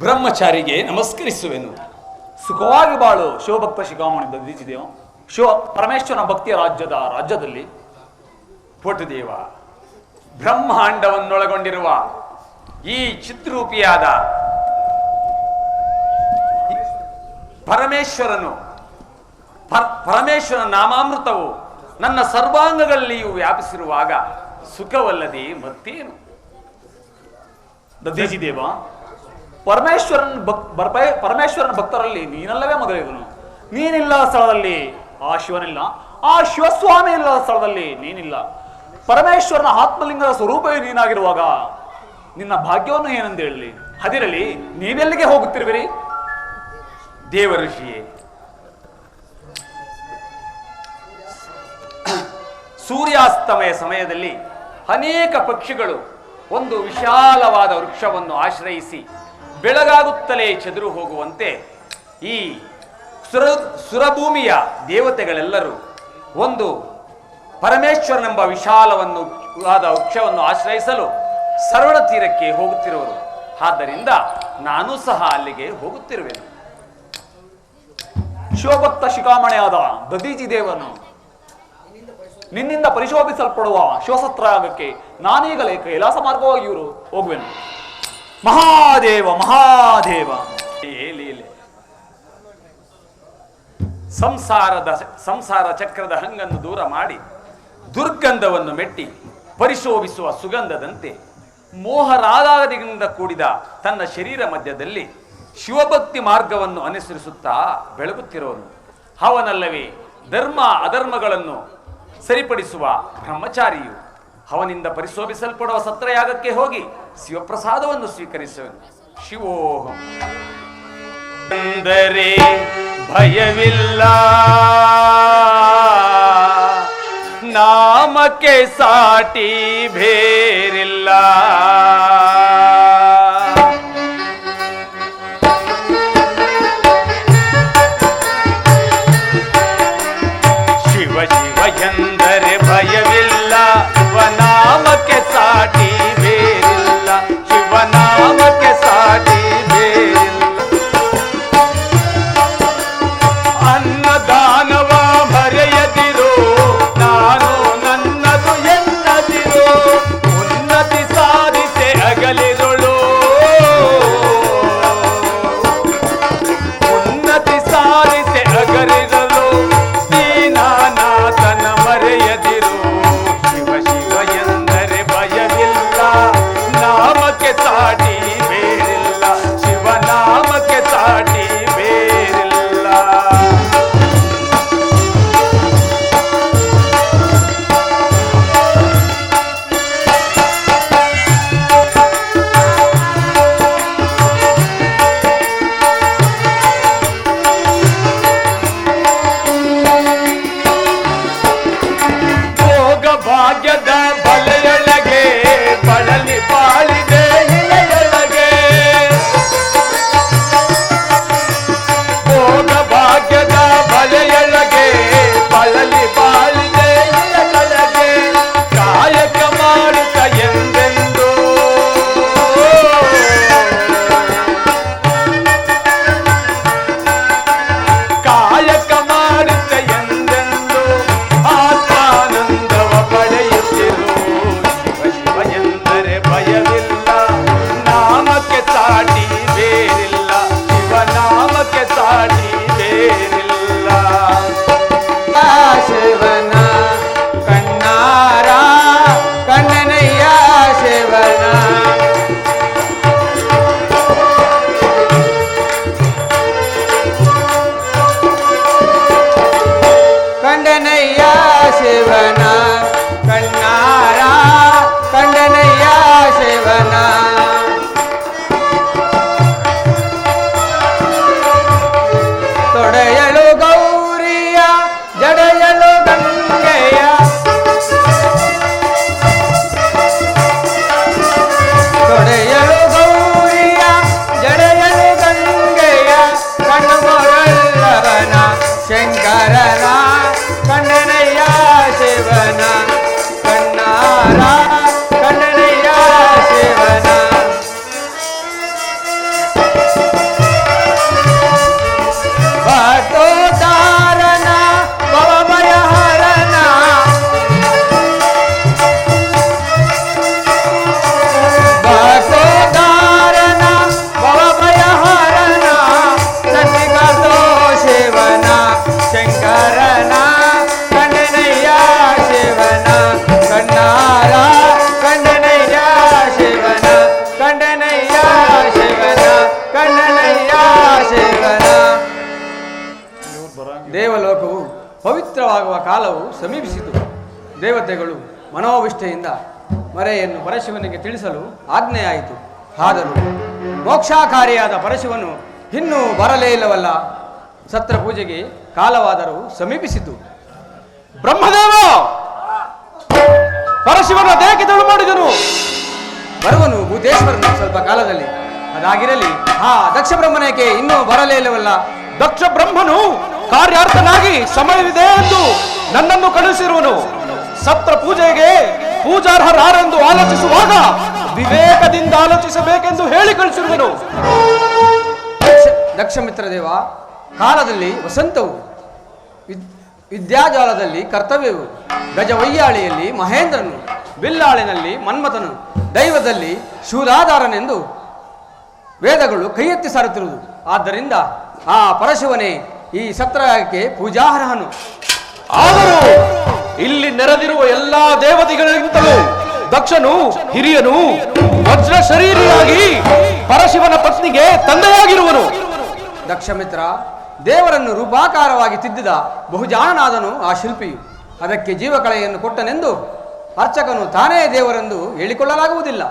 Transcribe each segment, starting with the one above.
ಬ್ರಹ್ಮಚಾರಿಗೆ ನಮಸ್ಕರಿಸುವೆನು. ಸುಖವಾಗಿ ಬಾಳು ಶಿವಭಕ್ತ ಶಿಖಾಮಣಿ ದದೀಚಿದೇವ. ಪರಮೇಶ್ವರನ ಭಕ್ತಿಯ ರಾಜ್ಯದಲ್ಲಿ ಪೊಟುದೇವ, ಬ್ರಹ್ಮಾಂಡವನ್ನೊಳಗೊಂಡಿರುವ ಈ ಚಿದ್ರೂಪಿಯಾದ ಪರಮೇಶ್ವರನ ನಾಮಾಮೃತವು ನನ್ನ ಸರ್ವಾಂಗಗಳಲ್ಲಿಯೂ ವ್ಯಾಪಿಸಿರುವಾಗ ಸುಖವಲ್ಲದೆ ಮತ್ತೇನು? ದದೀಚಿದೇವ, ಪರಮೇಶ್ವರನ ಭಕ್ತರಲ್ಲಿ ನೀನಲ್ಲವೇ ಮೊದಲಿದನು. ನೀನಿಲ್ಲ ಸ್ಥಳದಲ್ಲಿ ಆ ಶಿವನಿಲ್ಲ, ಆ ಶಿವಸ್ವಾಮಿ ಇಲ್ಲದ ಸ್ಥಳದಲ್ಲಿ ನೀನಿಲ್ಲ. ಪರಮೇಶ್ವರನ ಆತ್ಮಲಿಂಗದ ಸ್ವರೂಪವೇ ನೀನಾಗಿರುವಾಗ ನಿನ್ನ ಭಾಗ್ಯವನ್ನು ಏನೆಂದು ಹೇಳಲಿ? ಅದಿರಲಿ, ನೀವೆಲ್ಲಿಗೆ ಹೋಗುತ್ತಿರುವಿರಿ? ದೇವಋಷಿಯೇ, ಸೂರ್ಯಾಸ್ತಮಯ ಸಮಯದಲ್ಲಿ ಅನೇಕ ಪಕ್ಷಿಗಳು ಒಂದು ವಿಶಾಲವಾದ ವೃಕ್ಷವನ್ನು ಆಶ್ರಯಿಸಿ ಬೆಳಗಾಗುತ್ತಲೇ ಚದುರು ಹೋಗುವಂತೆ ಈ ಸುರಭೂಮಿಯ ದೇವತೆಗಳೆಲ್ಲರೂ ಒಂದು ಪರಮೇಶ್ವರನೆಂಬ ವಿಶಾಲವಾದ ವೃಕ್ಷವನ್ನು ಆಶ್ರಯಿಸಲು ಸರಳ ತೀರಕ್ಕೆ ಹೋಗುತ್ತಿರುವರು. ಆದ್ದರಿಂದ ನಾನು ಸಹ ಅಲ್ಲಿಗೆ ಹೋಗುತ್ತಿರುವೆನು. ಶಿವಭಕ್ತ ಶಿಖಾಮಣಿಯಾದ ದದೀಚಿ ದೇವನು ನಿನ್ನಿಂದ ಪರಿಶೋಭಿಸಲ್ಪಡುವ ಶಿವಸತ್ರಾಗಕ್ಕೆ ನಾನೀಗಲೇ ಕೈಲಾಸ ಮಾರ್ಗವಾಗಿ ಹೋಗುವೆನು. ಮಹಾದೇವ ಮಹಾದೇವ. ಸಂಸಾರ ಚಕ್ರದ ಹಂಗನ್ನು ದೂರ ಮಾಡಿ ದುರ್ಗಂಧವನ್ನು ಮೆಟ್ಟಿ ಪರಿಶೋಭಿಸುವ ಸುಗಂಧದಂತೆ ಮೋಹರಾಗಾದಿಗಳಿಂದ ಕೂಡಿದ ತನ್ನ ಶರೀರ ಮಧ್ಯದಲ್ಲಿ ಶಿವಭಕ್ತಿ ಮಾರ್ಗವನ್ನು ಅನುಸರಿಸುತ್ತಾ ಬೆಳಗುತ್ತಿರುವನು. ಅವನಲ್ಲವೇ ಧರ್ಮ ಅಧರ್ಮಗಳನ್ನು ಸರಿಪಡಿಸುವ ಬ್ರಹ್ಮಚಾರಿಯು. ಅವನಿಂದ ಪರಿಶೋಭಿಸಲ್ಪಡುವ ಸತ್ರಯಾಗಕ್ಕೆ ಹೋಗಿ ಶಿವಪ್ರಸಾದವನ್ನು ಸ್ವೀಕರಿಸುವನು. ಶಿವೋಹಂ. ಅಂದರೆ ಭಯವಿಲ್ಲ, ನಾಮಕ್ಕೆ ಸಾಟಿ ಬೇರಿಲ್ಲ. ಶಿವ ಶಿವ ಎಂದರೆ ಭಯವಿಲ್ಲ, ಶಿವನಾಮಕ್ಕೆ ಸಾಟಿ ಬೇರಿಲ್ಲ. ಶಿವನಾಮಕ್ಕೆ ಸಾಟಿ ಬೇರಿಲ್ಲ. ಅನ್ನದಾನವ ಮರೆಯದಿರೋ, ನಾನು ನನ್ನದು ಎನ್ನದಿರೋ. ಉನ್ನತಿ ಸಾಧಿಸೆ ಅಗಲಿದೊಳು, ಉನ್ನತಿ ಸಾಧಿಸೆ ಅಗಲಿದಳು. ದೀನಾನಾಥನ ಮರೆಯದಿರೋ. ಶಿವ ಶಿವ ಎಂದರೆ ಭಯವಿಲ್ಲ, ನಾಮಕ್ಕೆ ಸಾಟಿ ಬೇರಿಲ್ಲ. ಶಿವನಾಮಕ್ಕೆ ಸಾಟಿ ಬೇರಿಲ್ಲ. ಭಾಗ್ಯದ ಬಲೆಯೊಳಗೆ ಬಳಲಿ ಬಾಳಿದೆ ಇಳೆಯೊಳಗೆ. ಭೋಗ ಭಾಗ್ಯದ ಬಲೆಯೊಳಗೆ ಬಳಲಿ ಬಾಳಿದೆ ಇಳೆಯೊಳಗೆ. ಕಾಯಕ ಮಾಡುತ್ತ ಎಂದೆಂದು, ಕಾಯಕ ಮಾಡುತ್ತ ಎಂದೆಂದು ಆತ್ಮಾನಂದವ ಪಡೆಯುತ್ತಿರು. ಶಿವ ಶಿವ ಎಂದರೆ ಭಯವಿಲ್ಲ, ನಾಮಕ್ಕೆ ಸಾಟಿ ಬೇರಿಲ್ಲ. ಶಿವನಾಮಕ್ಕೆ ಸಾಟಿ ಬೇರಿಲ್ಲ. ಶಿವನ ಕಣ್ಣಾರ ಕಣ್ಣನಯ್ಯ ಶಿವನ. ಕಂಡನಯ್ಯ ಶಿವನ ಕಣ್ಣಾರ ಕಂಡನಯ್ಯ ಶಿವನ. ತೊಡೆಯಲು ಗೌರಿಯ ಜಡೆಯಲು ಗಂಗೆಯ. ತೊಡೆಯಲು ಗೌರಿಯ ಜಡೆಯಲು ಗಂಗೆಯ. ಕಣ್ಣುಮೊರೆಲ್ಲವನ ಶಂಕರನ ಕಂಡನಯ್ಯ ಶಿವನ ಕಣ್ಣಾರ. ಸಮೀಪಿಸಿತು. ದೇವತೆಗಳು ಮನೋವಿಷ್ಠೆಯಿಂದ ಮರೆಯನ್ನು ಪರಶಿವನಿಗೆ ತಿಳಿಸಲು ಆಜ್ಞೆಯಾಯಿತು. ಆದರೂ ಮೋಕ್ಷಾಕಾರಿಯಾದ ಪರಶಿವನು ಇನ್ನೂ ಬರಲೇ ಇಲ್ಲವಲ್ಲ. ಸತ್ರ ಪೂಜೆಗೆ ಕಾಲವಾದರೂ ಸಮೀಪಿಸಿತು. ಬ್ರಹ್ಮದೇವ ಪರಶಿವನ ದೇಹಕ್ಕೆ ತೆಳು ಮಾಡಿದನು. ಬರುವನು ಭೂತೇಶ್ವರನು ಸ್ವಲ್ಪ ಕಾಲದಲ್ಲಿ. ಅದಾಗಿರಲಿ, ದಕ್ಷ ಬ್ರಹ್ಮನೇಕೆ ಇನ್ನೂ ಬರಲೇ ಇಲ್ಲವಲ್ಲ. ದಕ್ಷ ಬ್ರಹ್ಮನು ಕಾರ್ಯಾರ್ಥನಾಗಿ ಸಮಯವಿದೆ ಎಂದು ನನ್ನನ್ನು ಕಳುಹಿಸಿರುವನು. ಸತ್ರ ಪೂಜೆಗೆ ಪೂಜಾರ್ಹರಾರೆಂದು ಆಲೋಚಿಸುವಾಗ ವಿವೇಕದಿಂದ ಆಲೋಚಿಸಬೇಕೆಂದು ಹೇಳಿ ಕಳಿಸಿರುವನು. ದಕ್ಷ ಮಿತ್ರದೇವ, ಕಾಲದಲ್ಲಿ ವಸಂತವು, ವಿದ್ಯಾಜಾಲದಲ್ಲಿ ಕರ್ತವ್ಯವು, ಗಜವಯ್ಯಾಳಿಯಲ್ಲಿ ಮಹೇಂದ್ರನು, ಬಿಲ್ಲಾಳಿನಲ್ಲಿ ಮನ್ಮಥನು, ದೈವದಲ್ಲಿ ಶೂಲಾಧಾರನೆಂದು ವೇದಗಳು ಕೈ ಎತ್ತಿ ಸಾರುತ್ತಿರುವುದು. ಆದ್ದರಿಂದ ಆ ಪರಶಿವನೇ ಈ ಸತ್ರಕ್ಕೆ ಪೂಜಾರ್ಹನು. ಆದರೂ ಇಲ್ಲಿ ನೆರೆದಿರುವ ಎಲ್ಲಾ ದೇವತೆಗಳಿಗಿಂತಲೂ ದಕ್ಷನು ಹಿರಿಯನು, ವಜ್ರ ಶರೀರಿಯಾಗಿ ಪರಶಿವನ ಪತ್ನಿಗೆ ತಂದೆಯಾಗಿರುವನು. ದಕ್ಷ ಮಿತ್ರ, ದೇವರನ್ನು ರೂಪಾಕಾರವಾಗಿ ತಿದ್ದಿದ ಬಹುಜಾಣನಾದನು ಆ ಶಿಲ್ಪಿಯು. ಅದಕ್ಕೆ ಜೀವಕಳೆಯನ್ನು ಕೊಟ್ಟನೆಂದು ಅರ್ಚಕನು ತಾನೇ ದೇವರೆಂದು ಹೇಳಿಕೊಳ್ಳಲಾಗುವುದಿಲ್ಲ.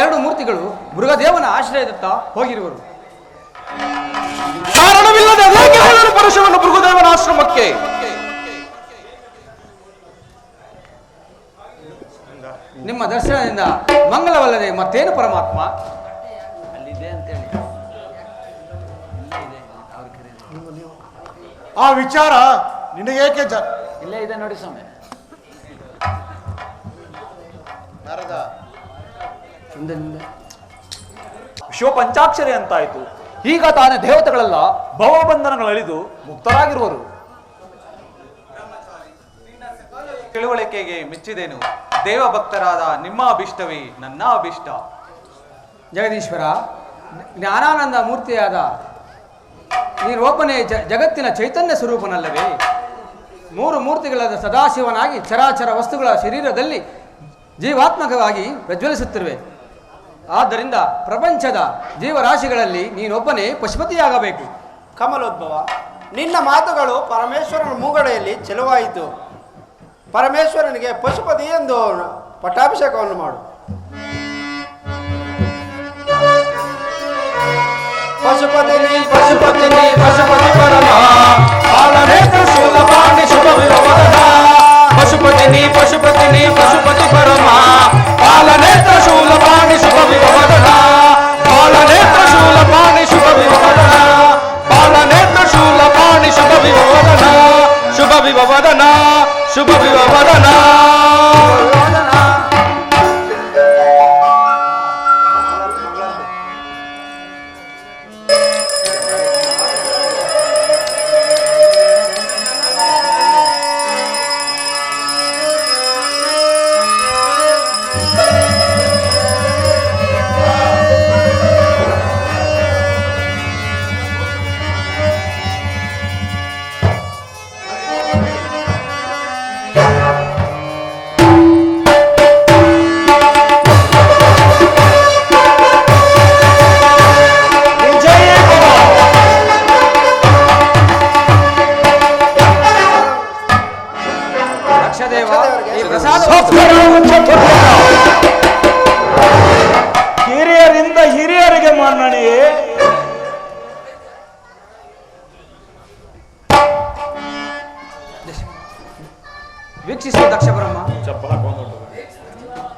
ಎರಡು ಮೂರ್ತಿಗಳು ಮೃಗದೇವನ ಆಶ್ರಯದತ್ತ ಹೋಗಿರುವರು. ಕಾರಣವಿಲ್ಲದೆ ಪರಶಿವನು ಮೃಗದೇವನ ಆಶ್ರಮಕ್ಕೆ. ನಿಮ್ಮ ದರ್ಶನದಿಂದ ಮಂಗಲವಲ್ಲದೆ ಮತ್ತೇನು ಪರಮಾತ್ಮ? ಆ ವಿಚಾರ ನಿನಗೇಕೆ ಇಲ್ಲೇ ಇದೆ ನೋಡಿ ಸ್ವಾಮಿ. ನಾರದ ಶಿವ ಪಂಚಾಕ್ಷರಿ ಅಂತಾಯ್ತು. ಈಗ ತಾನೇ ದೇವತೆಗಳೆಲ್ಲ ಭವಬಂಧನಗಳಳಿದು ಮುಕ್ತರಾಗಿರುವರು. ತಿಳುವಳಿಕೆಗೆ ಮೆಚ್ಚಿದೆನು. ದೇವಭಕ್ತರಾದ ನಿಮ್ಮ ಅಭಿಷ್ಟವೇ ನನ್ನ ಅಭಿಷ್ಟ. ಜಗದೀಶ್ವರ, ಜ್ಞಾನಾನಂದ ಮೂರ್ತಿಯಾದ ನೀನೊಬ್ಬನೇ ಜಗತ್ತಿನ ಚೈತನ್ಯ ಸ್ವರೂಪನಲ್ಲವೇ? ಮೂರು ಮೂರ್ತಿಗಳಾದ ಸದಾಶಿವನಾಗಿ ಚರಾಚರ ವಸ್ತುಗಳ ಶರೀರದಲ್ಲಿ ಜೀವಾತ್ಮಕವಾಗಿ ಪ್ರಜ್ವಲಿಸುತ್ತಿರುವೆ. ಆದ್ದರಿಂದ ಪ್ರಪಂಚದ ಜೀವರಾಶಿಗಳಲ್ಲಿ ನೀನೊಬ್ಬನೇ ಪಶುಪತಿಯಾಗಬೇಕು. ಕಮಲೋದ್ಭವ, ನಿನ್ನ ಮಾತುಗಳು ಪರಮೇಶ್ವರನ ಮೂಗಡೆಯಲ್ಲಿ ಚೆಲುವಾಯಿತು. ಪರಮೇಶ್ವರನಿಗೆ ಪಶುಪತಿ ಎಂದು ಪಟ್ಟಾಭಿಷೇಕವನ್ನು ಮಾಡು. ಪಶುಪತಿ ಪಶುಪತಿ ಪಶುಪತಿ ಪರಮ ಪಾಲನೇತ್ರ ಶೂಲಪಾಣಿ ಶುಭ ವಿವದನ. ಪಶುಪತಿ ಪಶುಪತಿ ಪಶುಪತಿ ಪರಮ ಪಾಲನೇತ್ರ ಶೂಲಪಾಣಿ ಶುಭ ವಿವದನ. ಪಾಲನೇತ್ರ ಶೂಲಪಾಣಿ ಶುಭ ವಿವದನ. ಪಾಲನೇತ್ರ ಶೂಲಪಾಣಿ ಶುಭ ವಿವದನ. ಶುಭ ವಿವದನ ಶುಭ ವಿವದನ. ಹಿರಿಯರಿಂದ ಹಿರಿಯರಿಗೆ ಮನ್ನಣೆಯೇ. ವೀಕ್ಷಿಸುವ ದಕ್ಷ ಬ್ರಹ್ಮ,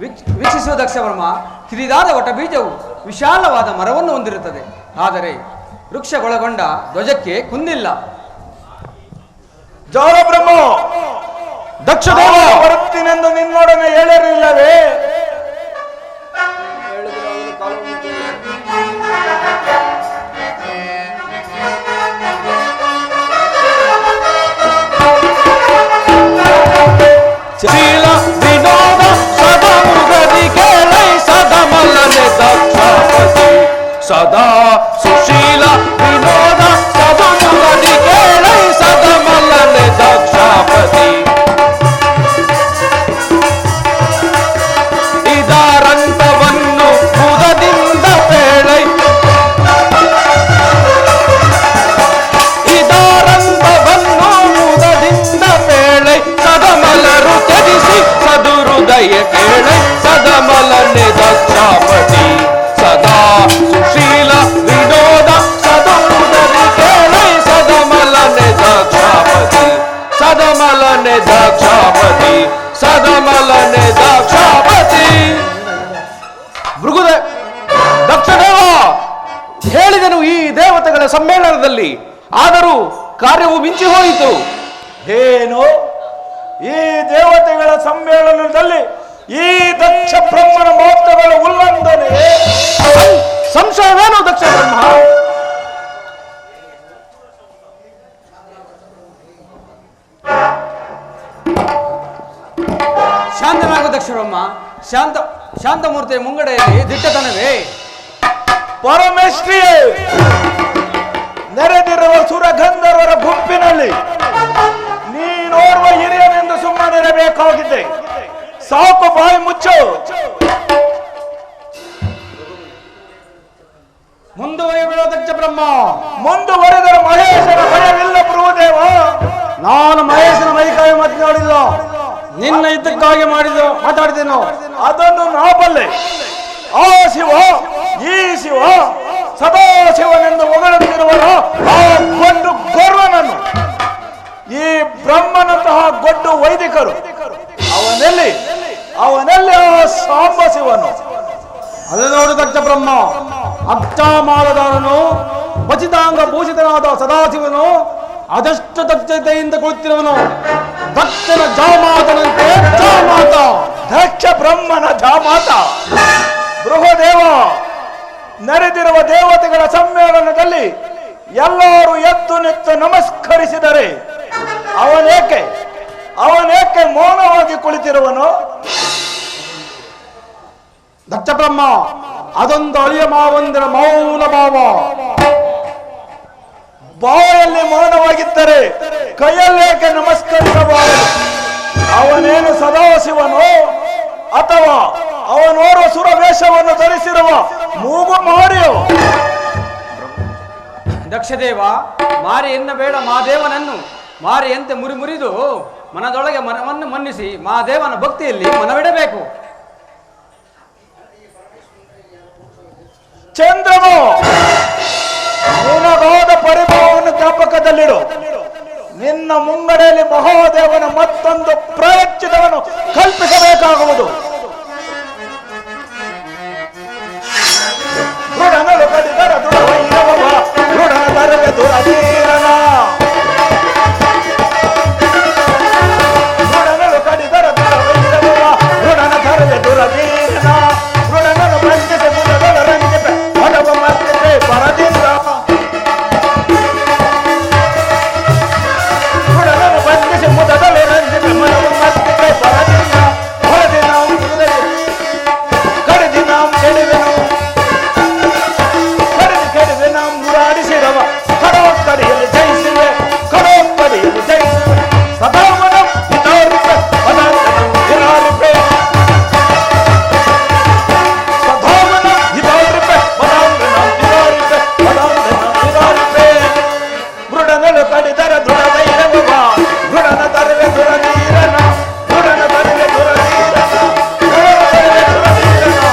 ವೀಕ್ಷಿಸುವ ದಕ್ಷ ಬ್ರಹ್ಮ, ಕಿರಿದಾದ ವಟ ಬೀಜವು ವಿಶಾಲವಾದ ಮರವನ್ನು ಹೊಂದಿರುತ್ತದೆ. ಆದರೆ ವೃಕ್ಷಗೊಳಗೊಂಡ ಧ್ವಜಕ್ಕೆ ಕುಂದಿಲ್ಲ. ಜೌರ ಬ್ರಹ್ಮ, ದಕ್ಷದೇವ ಬರುತ್ತೀನೆಂದು ನಿನ್ನೊಡನೆ ಹೇಳಿರಲಿಲ್ಲವೇ? ಶೀಲ ವಿನೋದ ಸದಾ ಮುಗದಿ ಕೇಳೈ ಸದಾ ಮಲ್ಲನೆ ದಕ್ಷಪತಿ. ಸದಾ ಸುಶೀಲ ವಿನೋದ ಸದಾ ಮುಗದಿ ಕೇಳೈ ಸದಾ ಮಲ್ಲನೆ ದಕ್ಷಪತಿ. ಸದಮಲನೆ ದಾಕ್ಷಾಪತಿ ಸದಮಲನೆ ದಾಕ್ಷಾಪತಿ. ಭೃಗುದೇ ದಕ್ಷದೇವ ಹೇಳಿದನು ಈ ದೇವತೆಗಳ ಸಮ್ಮೇಳನದಲ್ಲಿ, ಆದರೂ ಕಾರ್ಯವು ಮಿಂಚಿ ಹೋಯಿತು. ಏನು ಈ ದೇವತೆಗಳ ಸಮ್ಮೇಳನದಲ್ಲಿ ಈ ದಕ್ಷ ಬ್ರಹ್ಮನ ಮಾತುಗಳ ಉಲ್ಲಂಘನೆ? ಸಂಶಯವೇನು ದಕ್ಷ ಬ್ರಹ್ಮ? ಶಾಂತನಾಗು ದಕ್ಷ ಬ್ರಹ್ಮ. ಶಾಂತಮೂರ್ತಿಯ ಮುಂಗಡೆಯಲ್ಲಿ ದಿಟ್ಟತನವೇ? ಪರಮೇಶ್ವರಿಯೇ, ನೆರೆದಿರುವ ಸುರಗಂಧರ್ವರ ಗುಂಪಿನಲ್ಲಿ ನೀನೋರ್ವ ಹಿರಿಯನೆಂದು ಸುಮ್ಮನಿರಬೇಕಾಗಿದ್ದೆ. ಸಾಕು, ಬಾಯಿ ಮುಚ್ಚು. ಮುಂದುವರಿಯುವ ದಕ್ಷ ಬ್ರಹ್ಮ. ಮುಂದುವರೆದರೆ ಮಹೇಶನ ಭಯವಿಲ್ಲ ಪ್ರಭುದೇವ. ನಾನು ಮಹೇಶನ ಮೈಕಾಯಿ ಮಾತನಾಡಿಲ್ಲ, ನಿನ್ನ ಯುದ್ಧಕ್ಕಾಗಿ ಮಾತಾಡಿದೆನು. ಅದನ್ನು ನಾ ಬಲ್ಲೆ. ಆ ಶಿವ, ಈ ಶಿವ, ಸದಾ ಶಿವನೆಂದು ಹೊಗಳುತ್ತಿರುವರ ಆ ಗೊಡ್ಡು ಗೊರ್ವನನ್ನು, ಈ ಬ್ರಹ್ಮನಂತಹ ಗೊಡ್ಡು ವೈದಿಕರು, ಅವನಲ್ಲಿ ಆ ಸಾಂಬ ಶಿವನು. ಅದು ನೋಡು ದಕ್ಷ ಬ್ರಹ್ಮ, ಅಕ್ಷಮಾಲದಾರನು ವಚಿತಾಂಗ ಭೂಷಿತನಾದ ಸದಾಶಿವನು ಅದಷ್ಟು ದಕ್ಷತೆಯಿಂದ ಕುಳಿತಿರುವನು. ದಕ್ಷನ ಜಾಮಾತನಂತೆ ಜಾಮಾತ. ದಕ್ಷ ಬ್ರಹ್ಮನ ಜಾಮಾತ. ಬೃಹದೇವ, ನೆರೆದಿರುವ ದೇವತೆಗಳ ಸಮ್ಮೇಳನದಲ್ಲಿ ಎಲ್ಲರೂ ಎದ್ದು ನಿಂತು ನಮಸ್ಕರಿಸಿದರೆ ಅವನೇಕೆ ಮೌನವಾಗಿ ಕುಳಿತಿರುವನು? ದಕ್ಷ ಬ್ರಹ್ಮ, ಅದೊಂದು ಅಳಿಯ ಮಾವಂದಿರ ಮೌನ ಭಾವ. ಬಾಯಲ್ಲಿ ಮೌನವಾಗಿದ್ದರೆ ಕೈಯಲ್ಲೇಕೆ ನಮಸ್ಕರಿಸಬಾರದು? ಅವನೇನು ಸದಾಶಿವನೋ ಅಥವಾ ಅವನೋರ್ವ ಸುರವೇಷವನ್ನು ಧರಿಸಿರುವ ಮೂಗು ಮಾರಿಯೋ? ದಕ್ಷದೇವ, ಮಾರಿ ಎನ್ನಬೇಡ ಮಾದೇವನನ್ನು. ಮಾರಿಯಂತೆ ಮುರಿದು ಮನದೊಳಗೆ ಮನವನ್ನು ಮನ್ನಿಸಿ ಮಾದೇವನ ಭಕ್ತಿಯಲ್ಲಿ ಮನವಿಡಬೇಕು. ಚಂದ್ರನು, ನಿನಗಾದ ಪರಿಭವವನ್ನು ಜ್ಞಾಪಕದಲ್ಲಿಡು. ನಿನ್ನ ಮುಂಗಡೆಯಲ್ಲಿ ಮಹಾದೇವನ ಮತ್ತೊಂದು ಪ್ರಾಯಶ್ಚಿತವನ್ನು ಕಲ್ಪಿಸಬೇಕಾಗುವುದು. ದೃಢನಲು ಕಡಿದರ ದೃಢವೈರವ, ದೃಢನ ತರವೆ ದುರಧೀರನ. ದೃಢನಲು ಕಡಿದರ ದೃಢವೈರವ, ದೃಢನ ತರವೆ ದುರಧೀರನ. ದೃಢನಲು ಬಂಧಿಸಿ ಮುದದೊಳ ರಂಜಿಪೆ ಹೊಡವ ಮತ್ತಿಪೆ ಪರದಿಂದ. ದೃಢನಲು ಬಂಧಿಸಿ ಮುದದೊಳ ರಂಜಿಪೆ ಮನವ ಮತ್ತಿಪೆ ಪರದಿಂದ. ಹೊರದಿನ ಕಡಿದಿನ ಕೆಡುವೆನು, ಕೆಡುವೆನ ಮುರಾಡಿಸಿರವ. ಕಡೋಕ್ಕಡಿಯಲ್ಲಿ ಜಯಿಸಿವೆ, ಕಡೋಕ್ಕಡಿಯಲ್ಲಿ ಜಯಿಸಿವೆ. ಸದಾಮನ ಹಿತಾರಿಪೆ ಪದಾರ್ಥನ ಹಿರಾರಿಪೆ. ಸದಾಮನ ಹಿತಾರಿಪೆ ಪದಾರ್ಥನ ಹಿರಾರಿಪೆ. ಪದಾರ್ಥನ ಹಿರಾರಿಪೆ. ಮೃಡನಲು ಕಡಿದರ ದೃಢವೈರವ, ಮೃಡನ ತರವೆ ದುರಧೀರನ. ಮೃಡನ ತರವೆ ದುರಧೀರನ. ಮೃಡನ ತರವೆ ದುರಧೀರನ.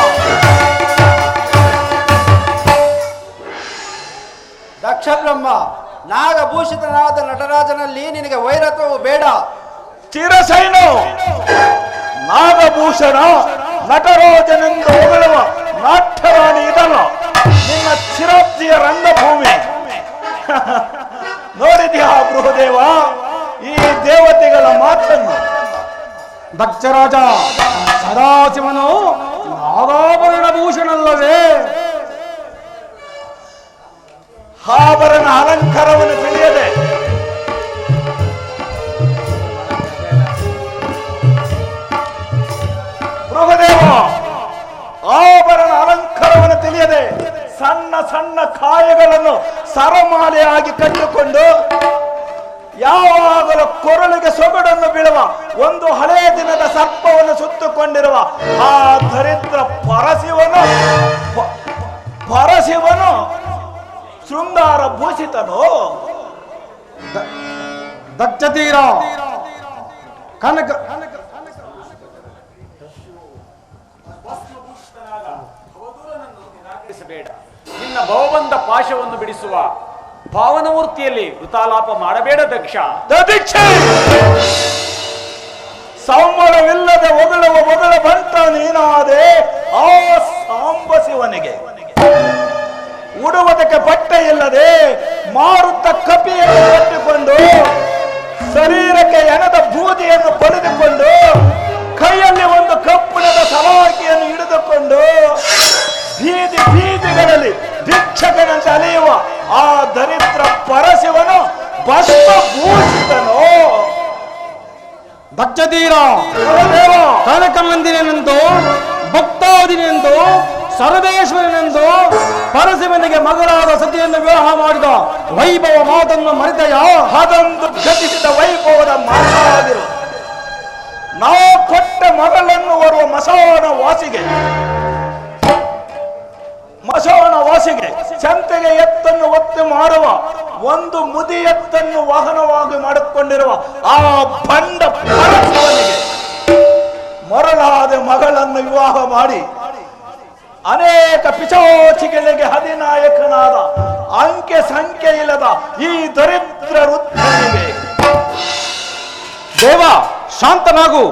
ದಕ್ಷ ಬ್ರಹ್ಮ, ನಾಗಭೂಷಿತನಾದ ನಟರಾಜನಲ್ಲಿ ನಿನಗೆ ವೈರತ್ವವು ಬೇಡ. ಚಿರಸೈನು, ನಾಗಭೂಷಣ, ನಟರಾಜನೆಂದು ಹೊಗಳುವ ನಾಟ್ಯರಾಣಿ ಇದಲ್ಲ, ನಿನ್ನ ಚಿರಾಬ್ದಿಯ ರಂಗಭೂಮಿ. ನೋಡಿದ್ಯಾ ಬೃಹದೇವ ಈ ದೇವತೆಗಳ ಮಾತನ್ನು? ದಕ್ಷರಾಜ, ಸದಾಶಿವನು ನಾಗಾಭರಣ ಭೂಷಣಲ್ಲವೇ? ಆಭರಣ ಅಲಂಕಾರವನ್ನು ತಿಳಿಯದೆ ಬೃಹದೇವ, ಆಭರಣ ಅಲಂಕಾರವನ್ನು ತಿಳಿಯದೆ ಸಣ್ಣ ಸಣ್ಣ ಕಾಯಗಳನ್ನು ಸರಮಾಲೆಯಾಗಿ ಕಟ್ಟಿಕೊಂಡು ಯಾವಾಗಲೂ ಕೊರಳಿಗೆ ಸೊಗಡನ್ನು ಬೀಳುವ ಒಂದು ಹಳೆಯ ದಿನದ ಸರ್ಪವನ್ನು ಸುತ್ತುಕೊಂಡಿರುವ ಆ ದರಿದ್ರ ಪರಶಿವನು ಶೃಂಗಾರ ಭೂಷಿತನು. ದಕ್ಷತೀರ ಕನಕ ನಿನ್ನ ಭವಬಂಧ ಪಾಶವನ್ನು ಬಿಡಿಸುವ ಪಾವನ ಮೂರ್ತಿಯಲ್ಲಿ ವೃತಾಲಾಪ ಮಾಡಬೇಡ ದಕ್ಷ. ದೀಕ್ಷೆ ಸಂಬಳವಿಲ್ಲದೆ ಒಗಳ ಬಂಟ ನೀನಾದೆ ಆ ಸಾಂಬ ಶಿವನಿಗೆ. ಉಡುವುದಕ್ಕೆ ಬಟ್ಟೆ ಇಲ್ಲದೆ ಮಾರುತ್ತ ಕಪಿಯನ್ನು ಕಟ್ಟಿಕೊಂಡು ಶರೀರಕ್ಕೆ ಎಣದ ಬೂದಿಯನ್ನು ಬಳಿದುಕೊಂಡು ಕೈಯಲ್ಲಿ ಒಂದು ಕಬ್ಬಿಣದ ಸಲಾಕಿಯನ್ನು ಹಿಡಿದುಕೊಂಡು ಬೀದಿಗಳಲ್ಲಿ ಭಿಕ್ಷಕನಂತೆ ಅಲೆಯುವ ಆ ದರಿದ್ರ ಪರಶಿವನು ಭಸ್ಮಭೂಷಿತನು. ದಕ್ಷತೀರ ಕನಕ ಮಂದಿರನೆಂದು ಭಕ್ತಾದಿನೆಂದು ಸರ್ವೇಶ್ವರನೆಂದು ಪರಶಿವನಿಗೆ ಮಗಳಾದ ಸತಿಯನ್ನು ವಿವಾಹ ಮಾಡಿದ ವೈಭವ ಮಾತನ್ನು ಮರೆತೆಯ? ಅದೊಂದು ಗತಿಸಿದ ವೈಭವದ ಮಾತಾದಿರು. ನಾವು ಕೊಟ್ಟ ಮಗಳನ್ನು ಓರ್ವ ಮಸವನ ವಾಸಿಗೆ ಚಂತೆಗೆ ಎತ್ತನ್ನು ಒತ್ತಿ ಮಾಡುವ ಒಂದು ಮುದಿ ಎತ್ತನ್ನು ವಾಹನವಾಗಿ ಮಾಡಿಕೊಂಡಿರುವ ಆ ಬಂಡ ಪರಶಿವನಿಗೆ ಮೊರಲಾದ ಮಗಳನ್ನು ವಿವಾಹ ಮಾಡಿ ಅನೇಕ ಪಿಶಾಚಿಗಳಿಗೆ ಅಧಿನಾಯಕನಾದ ಅಂಕೆ ಸಂಖ್ಯೆ ಇಲ್ಲದ ಈ ದರಿದ್ರ ವೃದ್ಧನಿಗೆ. ದೇವ ಶಾಂತನಾಗು,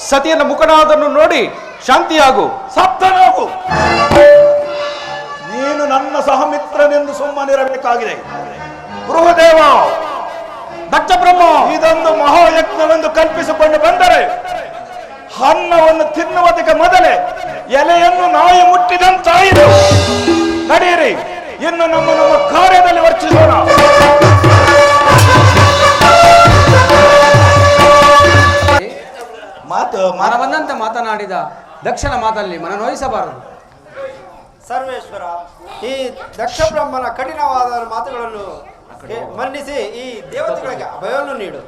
ಸತಿಯನ್ನ ಮುಖನಾದನ್ನು ನೋಡಿ ಶಾಂತಿಯಾಗು. ಸತ್ತನಾಗು. ನೀನು ನನ್ನ ಸಹಮಿತ್ರನೆಂದು ಸುಮ್ಮನಿರಬೇಕಾಗಿದೆ. ಬೃಹದೇವ ದಕ್ಷ ಬ್ರಹ್ಮ ಇದೊಂದು ಮಹಾಯಜ್ಞವೆಂದು ಕಲ್ಪಿಸಿಕೊಂಡು ಬಂದರೆ ಅನ್ನವನ್ನು ತಿನ್ನುವುದಕ್ಕೆ ಮೊದಲೇ ಎಲೆಯನ್ನು ನಾಯಿ ಮುಟ್ಟಿದಂತಾಯಿತು. ನಡೆಯಿರಿ, ಇನ್ನು ನಮ್ಮ ಕಾರ್ಯದಲ್ಲಿ ವರ್ತಿಸೋಣ. ಮನಬಂದಂತೆ ಮಾತನಾಡಿದ ದಕ್ಷನ ಮಾತಲ್ಲಿ ಮನ ನೋಯಿಸಬಾರದು. ಸರ್ವೇಶ್ವರ, ಈ ದಕ್ಷ ಬ್ರಹ್ಮನ ಕಠಿಣವಾದ ಮಾತುಗಳನ್ನು ಮನ್ನಿಸಿ ಈ ದೇವತೆಗಳಿಗೆ ಅಭಯವನ್ನು ನೀಡು.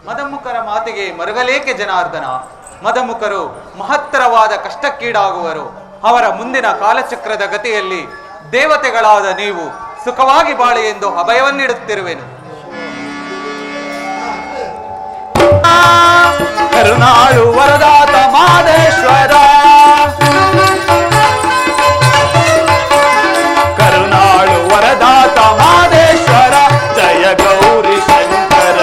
ಮದಮುಖರ ಮಾತಿಗೆ ಮರುಗಲೇಕೆ ಜನಾರ್ದನ? ಮದಮುಖರು ಮಹತ್ತರವಾದ ಕಷ್ಟಕ್ಕೀಡಾಗುವರು. ಅವರ ಮುಂದಿನ ಕಾಲಚಕ್ರದ ಗತಿಯಲ್ಲಿ ದೇವತೆಗಳಾದ ನೀವು ಸುಖವಾಗಿ ಬಾಳಿ ಎಂದು ಅಭಯವನ್ನಿಡುತ್ತಿರುವೆನು. ಕರುಣಾಳು ವರದಾತ ಮಾದೇಶ್ವರ, ಕರುಣಾಳು ವರದಾತ ಮಾದೇಶ್ವರ, ಜಯ ಗೌರಿ ಶಂಕರ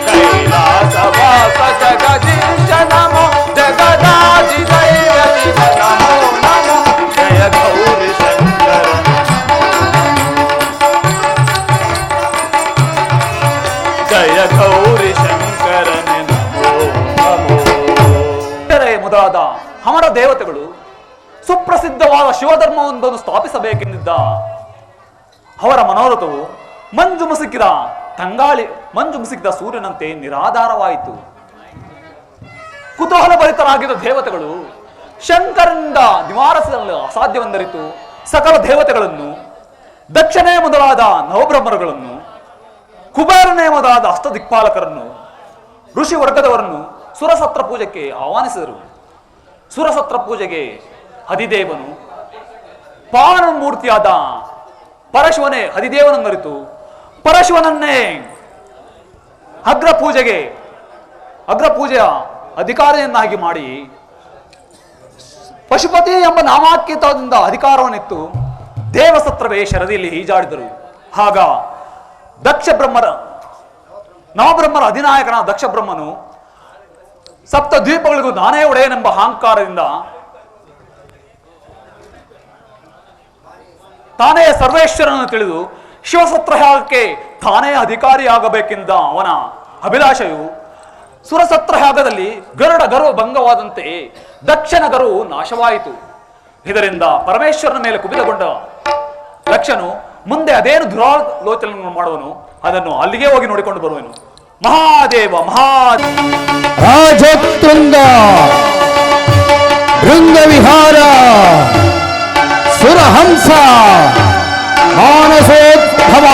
ಕೈಲಾಸ ವಾಸ ಜಗದೀಶ ನಮೋ, ಜಗದಾದಿ ದೈವತಿ ನಮೋ ನಮೋ, ಜಯ ಗೌರಿ ಶಂಕರ ಜಯ ಗೌರಿ ಶಂಕರನೆ ನಮೋ ನಮೋ. ಮೊದಲಾದ ಅಮರ ದೇವತೆಗಳು ಸುಪ್ರಸಿದ್ಧವಾದ ಶಿವಧರ್ಮವೊಂದನ್ನು ಸ್ಥಾಪಿಸಬೇಕೆಂದಿದ್ದ ಅವರ ಮನೋರಥವು ಮಂಜು ಮುಸುಕಿದ ಸೂರ್ಯನಂತೆ ನಿರಾಧಾರವಾಯಿತು. ಕುತೂಹಲ ಭರಿತರಾಗಿದ್ದ ದೇವತೆಗಳು ಶಂಕರನಿಂದ ನಿವಾರಿಸಲು ಅಸಾಧ್ಯವೆಂದರಿತು ಸಕಲ ದೇವತೆಗಳನ್ನು, ದಕ್ಷನೇ ಮೊದಲಾದ ನವಬ್ರಹ್ಮರುಗಳನ್ನು, ಕುಬೇರನೇ ಮೊದಲಾದ ಅಷ್ಟದಿಕ್ಪಾಲಕರನ್ನು, ಋಷಿ ವರ್ಗದವರನ್ನು ಸುರಸತ್ರ ಪೂಜೆಗೆ ಆಹ್ವಾನಿಸಿದರು. ಸುರಸತ್ರ ಪೂಜೆಗೆ ಅಧಿದೇವನು ಪಾವನ ಮೂರ್ತಿಯಾದ ಪರಶಿವನೇ ಅಧಿದೇವನನ್ನರಿತು ಪರಶಿವನನ್ನೇ ಅಗ್ರಪೂಜೆಯ ಅಧಿಕಾರಿಯನ್ನಾಗಿ ಮಾಡಿ ಪಶುಪತಿ ಎಂಬ ನಾಮಾಂಕಿತದಿಂದ ಅಧಿಕಾರವನ್ನಿತ್ತು ದೇವಸತ್ರವೇ ಶರದಿಯಲ್ಲಿ ಈಜಾಡಿದರು. ಆಗ ನವಬ್ರಹ್ಮರ ಅಧಿನಾಯಕನಾದ ದಕ್ಷ ಬ್ರಹ್ಮನು ಸಪ್ತ ದ್ವೀಪಗಳಿಗೂ ನಾನೇ ಒಡೆಯನೆಂಬ ಅಹಂಕಾರದಿಂದ ತಾನೇ ಸರ್ವೇಶ್ವರನನ್ನು ತಿಳಿದು ಶಿವಸತ್ರಯಾಗಕ್ಕೆ ತಾನೇ ಅಧಿಕಾರಿಯಾಗಬೇಕೆಂದ ಅವನ ಅಭಿಲಾಷೆಯು ಸುರಸತ್ರಯಾಗದಲ್ಲಿ ಗರುಡ ಭಂಗವಾದಂತೆ ದಕ್ಷನ ಗರು ನಾಶವಾಯಿತು. ಇದರಿಂದ ಪರಮೇಶ್ವರನ ಮೇಲೆ ಕುಪಿತಗೊಂಡ ದಕ್ಷನು ಮುಂದೆ ಅದೇನು ದುರಾಲೋಚನೆ ಮಾಡುವನು ಅದನ್ನು ಅಲ್ಲಿಗೆ ಹೋಗಿ ನೋಡಿಕೊಂಡು ಬರುವನು. ಮಹಾದೇವ ರಾಜತುಂಗ ಭೃಂಗವಿಹಾರ ಸುರಹಂಸ ಮಾನಸೋದ್ಭವ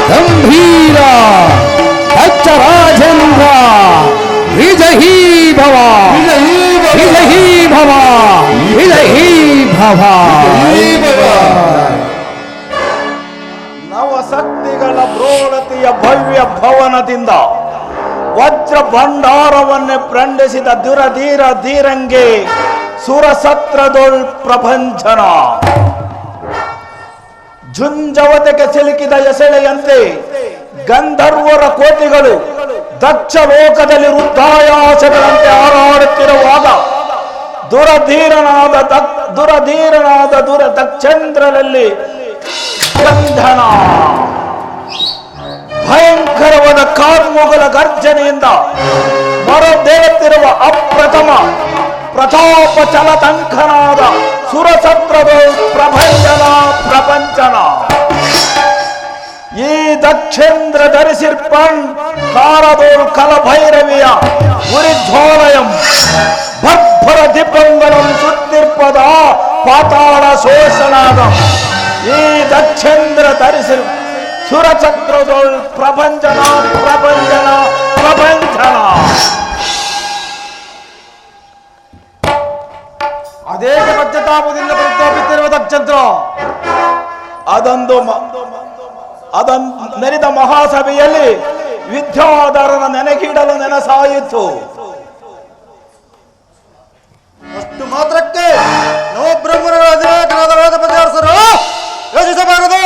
ಗಂಭೀರ ದಕ್ಷ ರಾಜೇಂದ್ರ ವಿಜಯೀ ಭವ ವಿಜಯೀ ಭವ ವಿಜಯೀ ಭವ. ನವಶಕ್ತಿಗಳ ಪ್ರೋಳತೆಯ ಭವ್ಯ ಭವನದಿಂದ ವಜ್ರ ಭಂಡಾರವನ್ನೇ ಪ್ರಂಡಿಸಿದ ದುರಧೀರ ಧೀರಂಗೆ ಸುರಸತ್ರದೊಳ್ ಪ್ರಭಂಜನ ಜುಂಜವತೆಗೆ ಸಿಲುಕಿದ ಎಸೆಳೆಯಂತೆ ಗಂಧರ್ವರ ಕೋಟಿಗಳು ದಕ್ಷ ಲೋಕದಲ್ಲಿ ವೃದ್ಧಾಯಾಸಗಳಂತೆ ಹಾರಾಡುತ್ತಿರುವಾಗ ದುರಧೀರನಾದ ದಕ್ಷೇಂದ್ರನಲ್ಲಿ ಬಂಧನ. ಭಯಂಕರವಾದ ಕಾರ್ಮುಗಲ ಗರ್ಜನೆಯಿಂದ ಮರದೇಳುತ್ತಿರುವ ಅಪ್ರಥಮ ಪ್ರತಾಪ ಚಲತಂಕನಾದ ಸುರಸತ್ರದ ಪ್ರಪಂಚನ ಈ ದಕ್ಷೇಂದ್ರ ಧರಿಸಿರ್ಪಣ್ ಕಾರದೋಳು ಕಲಭೈರವಿಯ ಉರಿಜ್ವಾಲಯಂ ಭರ್ಭರ ದಿಬ್ಬಂಗಳಂ ಸುತ್ತಿರ್ಪದ ಪಾತಾಳ ಶೋಷಣಾದ ಈ ದಕ್ಷೇಂದ್ರ ಧರಿಸಿರ್ ಸುರಚಕ್ರದೋಳ್ ಪ್ರಪಂಚನ. ಅದೇಕೆ ಪಶ್ಚಾತ್ತಾಪದಿಂದ ಪ್ರಸ್ತಾಪಿಸಿರುವ ದಕ್ಷೇಂದ್ರ ಅದೊಂದು ನೆರೆದ ಮಹಾಸಭೆಯಲ್ಲಿ ವಿದ್ಯಾಧರನ ನೆನೆಗಿಡಲು ನೆನಸಾಯಿತು. ಅಷ್ಟು ಮಾತ್ರಕ್ಕೆ ನವಬ್ರಹ್ಮರ ಅಧಿನಾಯಕನಾದ ವೇದಪತಿ ಅರಸರು ಯೋಚಿಸಬಾರದು.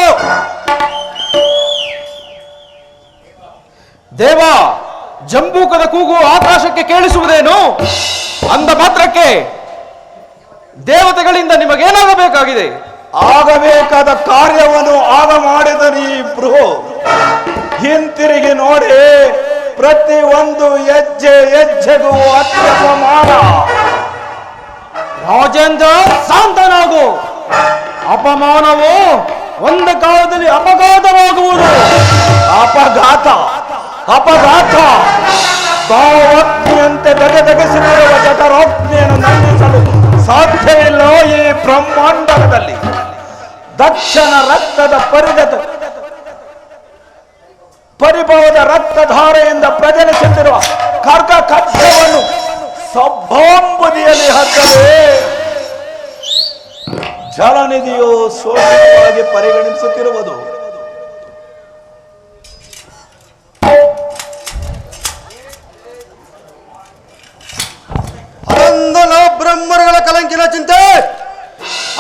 ದೇವ, ಜಂಬೂಕದ ಕೂಗು ಆಕಾಶಕ್ಕೆ ಕೇಳಿಸುವುದೇನು? ಅಂದ ಮಾತ್ರಕ್ಕೆ ದೇವತೆಗಳಿಂದ ನಿಮಗೇನಾಗಬೇಕಾಗಿದೆ? ಆಗಬೇಕಾದ ಕಾರ್ಯವನ್ನು ಆಗ ಮಾಡಿದನು ಈ ಬೃಹು. ಹಿಂತಿರುಗಿ ನೋಡಿ, ಪ್ರತಿ ಒಂದು ಹೆಜ್ಜೆಗೂ ಅತ್ಯಪಮಾನ. ರಾಜೇಂದ್ರ, ಶಾಂತನಾಗು. ಅಪಮಾನವು ಒಂದು ಕಾಲದಲ್ಲಿ ಅಪಘಾತವಾಗುವುದು. ಅಪಘಾತ ಭಾವಜ್ಞೆಯಂತೆ ದಗದಗಿಸಿರುವ ಜಠರಾಜ್ಞೆಯನ್ನು ನಂದಿಸಲು ಸಾಧ್ಯವಿಲ್ಲ ಈ ಬ್ರಹ್ಮಾಂಡದಲ್ಲಿ. ದಕ್ಷನ ರಕ್ತದ ಪರಿಭವದ ರಕ್ತಧಾರೆಯಿಂದ ಪ್ರಜನಿಸುತ್ತಿರುವ ಕರ್ಕ ಖಡ್ಗವನ್ನು ಸಬ್ಬಾಂಬುದಿಯಲ್ಲಿ ಹತ್ತಲೇ ಜಲನಿಧಿಯು ಶೋಷಣವಾಗಿ ಪರಿಗಣಿಸುತ್ತಿರುವುದು. ಬ್ರಹ್ಮರುಗಳ ಕಲಂಕಿನ ಚಿಂತೆ,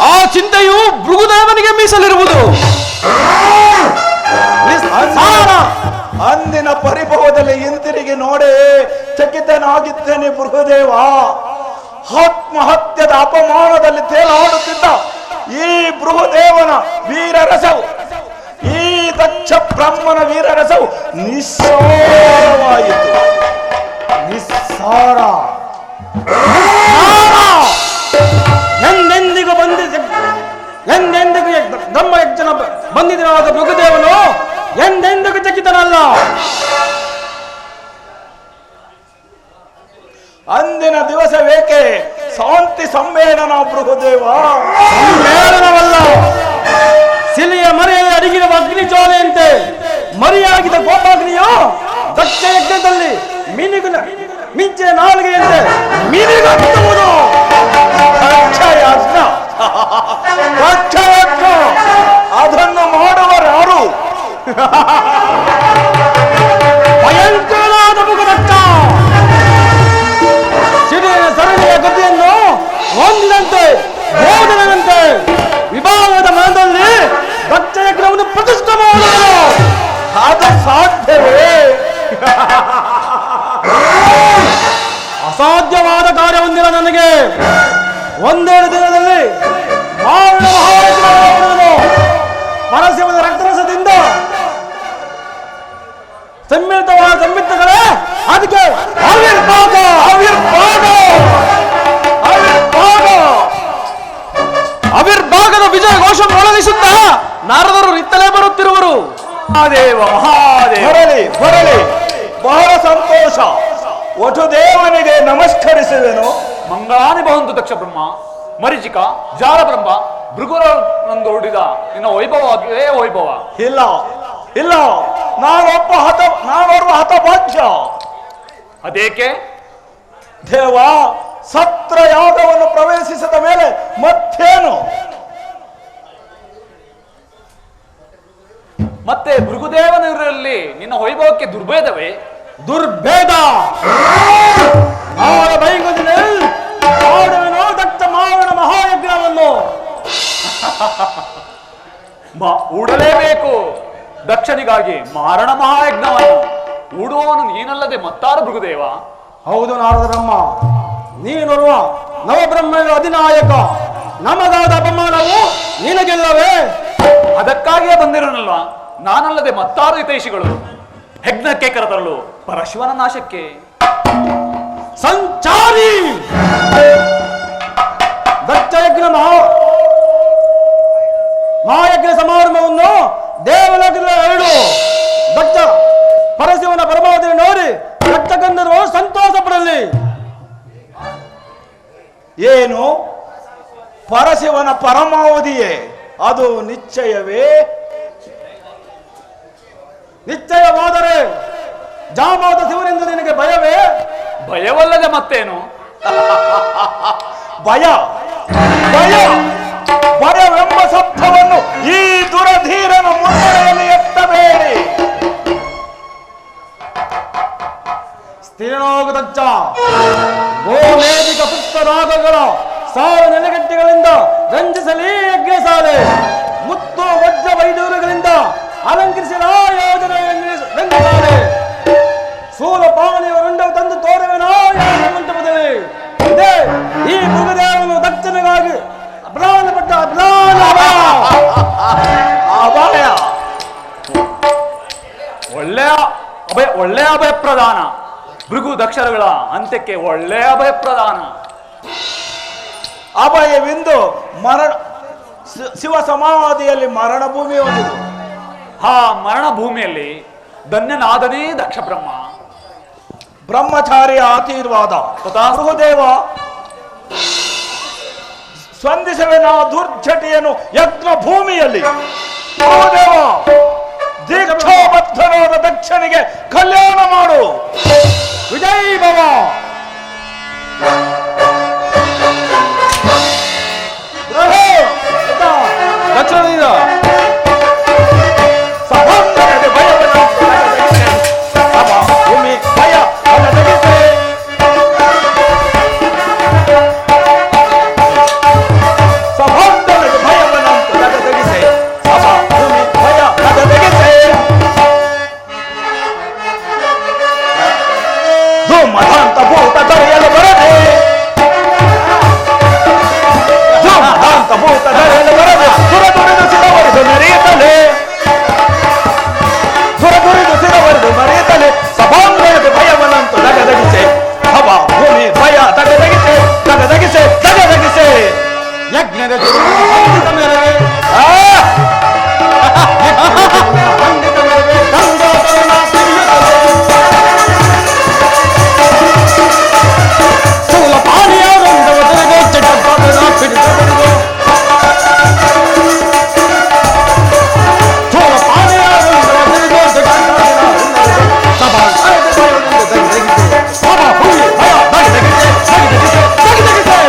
ಆ ಚಿಂತೆಯು ಭೃಗುದೇವನಿಗೆ ಮೀಸಲಿರುವುದು. ಅಂದಿನ ಪರಿಭವದಲ್ಲಿ ಹಿಂತಿರುಗಿ ನೋಡಿ ಚಕಿತನಾಗಿದ್ದೇನೆ ಭೃಗುದೇವ. ಆತ್ಮಹತ್ಯದ ಅಪಮಾನದಲ್ಲಿ ತೇಲಾಡುತ್ತಿದ್ದ ಈ ಭೃಗುದೇವನ ವೀರರಸವು, ಈ ದಕ್ಷ ಬ್ರಹ್ಮನ ವೀರರಸವು ನಿಸ್ಸಾರವಾಯಿತು. ನಿಸ್ಸಾರ ಎಂದೆಂದಿಗೂ ನಮ್ಮ ಯಜ್ಞ ಬಂದಿದ್ದನಾದ ಭೃಗುದೇವನು ಎಂದೆಂದಿಗೂ ಚಕಿತನಲ್ಲ. ಅಂದಿನ ದಿವಸವೇಕೆ ಶಾಂತಿ ಸಮ್ಮೇಳನ ಭೃಗುದೇವ? ಸಮ್ಮೇಳನವಲ್ಲ, ಸಿಲಿಯ ಮರೆಯಲ್ಲಿ ಅಡಗಿರುವ ಅಗ್ನಿ ಜ್ವಾಲೆಯಂತೆ ಮರೆಯಾಗಿದ್ದ ಕೋಪಾಗ್ನಿಯು ದಕ್ಷ ಯಜ್ಞದಲ್ಲಿ ಮಿಂಚಿನ ನಾಲ್ಗೆಯಂತೆ ಮಿನಿಗಟ್ಟುವುದು. ಅದನ್ನು ಮಾಡುವರು ಯಾರು? ಭಯಂಕರನಾದ ಮುಖದಕ್ಕ ಸಿಡಿಯ ಸರಣಿಯ ಗತಿಯನ್ನು ಹೊಂದಿದಂತೆ ಬೋಧನಂತೆ ವಿಭಾಗದ ಮನದಲ್ಲಿ ದಕ್ಷ ಯಜ್ಞವನ್ನು ಪ್ರತಿಷ್ಠೆ ಮಾಡುವುದು. ಅದು ಸಾಧ್ಯವೇ? ಅಸಾಧ್ಯವಾದ ಕಾರ್ಯ ಹೊಂದಿಲ್ಲ ನನಗೆ. ಒಂದೆರಡು ದಿನದಲ್ಲಿ ಮಾರಣ ಮಹಾಯಜ್ಞವನ್ನು ಪರಶಿವನ ರಕ್ತರಸದಿಂದ ಸಮ್ಮಿಳಿತವಾದ ಸಂಯುಕ್ತಗಳೇ ಅದಕ್ಕೆ ಅವಿರ್ಭಾಗದ ವಿಜಯ ಘೋಷ ಮೊಳಗಿಸುತ್ತಾ ನಾರದರು ರಿತ್ತಲೇ ಬರುತ್ತಿರುವರು. ಮಹಾದೇವ ಬರಲಿ, ಬಹಳ ಸಂತೋಷ. ವಟುದೇವನಿಗೆ ನಮಸ್ಕರಿಸುವೆನು. ಮಂಗಳಾನಿ ಭವಂತು ದಕ್ಷ ಬ್ರಹ್ಮ, ಮರೀಚಿಕ, ಜಾಲ ಬ್ರಹ್ಮ, ಭೃಗುರಂದು ಹೊಡಿದ ನಿನ್ನ ವೈಭವವೇ ವೈಭವ. ಇಲ್ಲ, ನಾನೋರ್ವ ಹತಭಾಗ್ಯ. ಅದೇಕೆ ದೇವ? ಸತ್ರ ಯಾಗವನ್ನು ಪ್ರವೇಶಿಸಿದ ಮೇಲೆ ಮತ್ತೇನು? ಮತ್ತೆ ಭೃಗುದೇವನಲ್ಲಿ ನಿನ್ನ ವೈಭವಕ್ಕೆ ದುರ್ಭೇದವೇ? ದುರ್ಭೇದ ದಕ್ಷ ಮಾರಣ ಮಹಾಯಜ್ಞವನ್ನು ಹೂಡಲೇಬೇಕು. ದಕ್ಷನಿಗಾಗಿ ಮಾರಣ ಮಹಾಯಜ್ಞವನ್ನು ಹೂಡುವವನು ನೀನಲ್ಲದೆ ಮತ್ತಾರು ಭೃಗುದೇವ? ಹೌದು ನಾರದ ಬ್ರಹ್ಮ, ನೀನೋರ್ವ ನವಬ್ರಹ್ಮಗಳ ಅಧಿನಾಯಕ. ನಮಗಾದ ಅಪಮಾನವು ನಿನಗೆಲ್ಲವೇ? ಅದಕ್ಕಾಗಿಯೇ ಬಂದಿರೋನಲ್ವಾ? ನಾನಲ್ಲದೆ ಮತ್ತಾರು ಹಿತೈಷಿಗಳು ಯಜ್ಞಕ್ಕೆ ಕರೆತರಲು ಪರಶಿವನ ನಾಶಕ್ಕೆ. ಸಂಚಾರಿ ದಕ್ಷ ಯಜ್ಞ ಮಹಾಯಜ್ಞ ಸಮಾರಂಭವನ್ನು ದೇವಲೋಕದ ಹೇಳು. ದಕ್ಷ ಪರಶಿವನ ಪರಮಾವಧಿಯನ್ನು ನೋಡಿ ದಕ್ಷಗಂಧರ್ವರು ಸಂತೋಷ ಪಡಲಿ. ಏನು ಪರಶಿವನ ಪರಮಾವಧಿಯೇ? ಅದು ನಿಶ್ಚಯವೇ? ನಿಶ್ಚಯವಾದರೆ ಜಾಮಾದ ಶಿವನಿಂದ ನಿನಗೆ ಭಯವೇ? ಭಯವಲ್ಲದೆ ಮತ್ತೇನು? ಭಯ ಭಯ ಭಯವೆಂಬ ಶಬ್ದವನ್ನು ಈ ದುರಧೀರನ ಮುನ್ನಡೆಯಲ್ಲಿ ಎತ್ತಬೇಡಿ. ಸ್ಥಿರನೋಗ ದಕ್ಷ, ಗೋಮೇಧಿಕ ಪುಷ್ಪರಾಗಗಳ ಸಾಲು ನೆಲೆಗಟ್ಟಿಗಳಿಂದ ರಂಜಿಸಲಿ ಯಜ್ಞಶಾಲೆ. ಮುತ್ತು ವಜ್ರ ವೈಡೂರ್ಯಗಳಿಂದ ಅಲಂಕರಿಸಿದ ಯೋಜನೆ ರಂಗಶಾಲೆ. ಸೂಲ ಪಾಣಿಯ ರುಂಡವು ತಂದು ತೋರುವೆನೋ ಮಂಟಪದಲ್ಲಿ. ಇದೇ ಈ ಮೃಗದೇವನು ದಕ್ಷಿಣಗಾಗಿ ಅಭಿಮಾನಪಟ್ಟ ಅಭಯ ಒಳ್ಳೆಯ ಅಭಯ ಪ್ರದಾನ. ಭೃಗು ದಕ್ಷರಗಳ ಅಂತ್ಯಕ್ಕೆ ಒಳ್ಳೆಯ ಅಭಯ ಪ್ರದಾನ. ಅಭಯವೆಂದು ಮರಣ ಶಿವ ಸಮಾಧಿಯಲ್ಲಿ ಮರಣ ಭೂಮಿ ಹೊಂದಿತು. ಆ ಮರಣ ಭೂಮಿಯಲ್ಲಿ ಧನ್ಯನಾದನೇ ದಕ್ಷ ಬ್ರಹ್ಮ. ಬ್ರಹ್ಮಚಾರಿಯ ಆಶೀರ್ವಾದ. ಮೃಗದೇವ ಸ್ಪಂದಿಸವೆ ನಾ ದುರ್ಜಟಿಯನ್ನು ಯಜ್ಞ ಭೂಮಿಯಲ್ಲಿ. ಮೃಗದೇವ ದೀಕ್ಷಾಬದ್ಧರಾದ ದಕ್ಷನಿಗೆ ಕಲ್ಯಾಣ ಮಾಡು. ವಿಜಯ್ ಭವ. ದಕ್ಷಿಣದಿಂದ ಸಭಾಂಗಣದ ಭಯವನ್ನು ಸಭಾ ಭೂಮಿ ಭಯ ಅಲದಗಿಸೆ. ಸಭಾಂಗಣದ ಭಯವನ್ನು ಅಲದಗಿಸೆ. ಸಭಾ ಭೂಮಿ ಭಯ ಅಲದಗಿಸೆ. ಧೂಮಧಾಂತ ಭೂತ ದರೆಯಲು ಬರದೆ. ಧೂಮಧಾಂತ ಭೂತ ದರೆಯಲು ಬರದೆ. ದುರದುರಿದು ಸಿರವರಿದು ಮೆರೆಯುತ್ತಲೇ. ದುರದುರಿದು ಸಿರವರಿದು ಮೆರೆಯುತ್ತಲೇ. ಸಭಾಂಗಣದ ಭಯವನ್ನಂತೂ ದಗದಗಿಸೆ. ಹವಾ ಭೂಮಿ ಭಯ ದಗದಗಿಸೆ. ದಗದಗಿಸೆ ದಗದಗಿಸೆ. ಯಜ್ಞದ ಖಂಡಿತ ಮೇರೆಗೆ ಖಂಡಿತ ಮೇರೆಗೆ ಗಂಗಾಧರನ ಸೂಲ ಪಾಣಿಯ ರುಂಡವ ತೆರೆದು ಜಟಪಾದನ ಪಿಡಿಸಬಡಿದು. ಸೂಲ ಪಾಣಿಯ ರುಂಡವ ತೆರೆದು ಜಟಪಾದನ ಸಭಾ ಸಭಾ ಭೂಮಿ ಭಯ ದಗದಗಿಸೆ ದಗದಗಿಸೆ ದಗದಗಿಸೆ.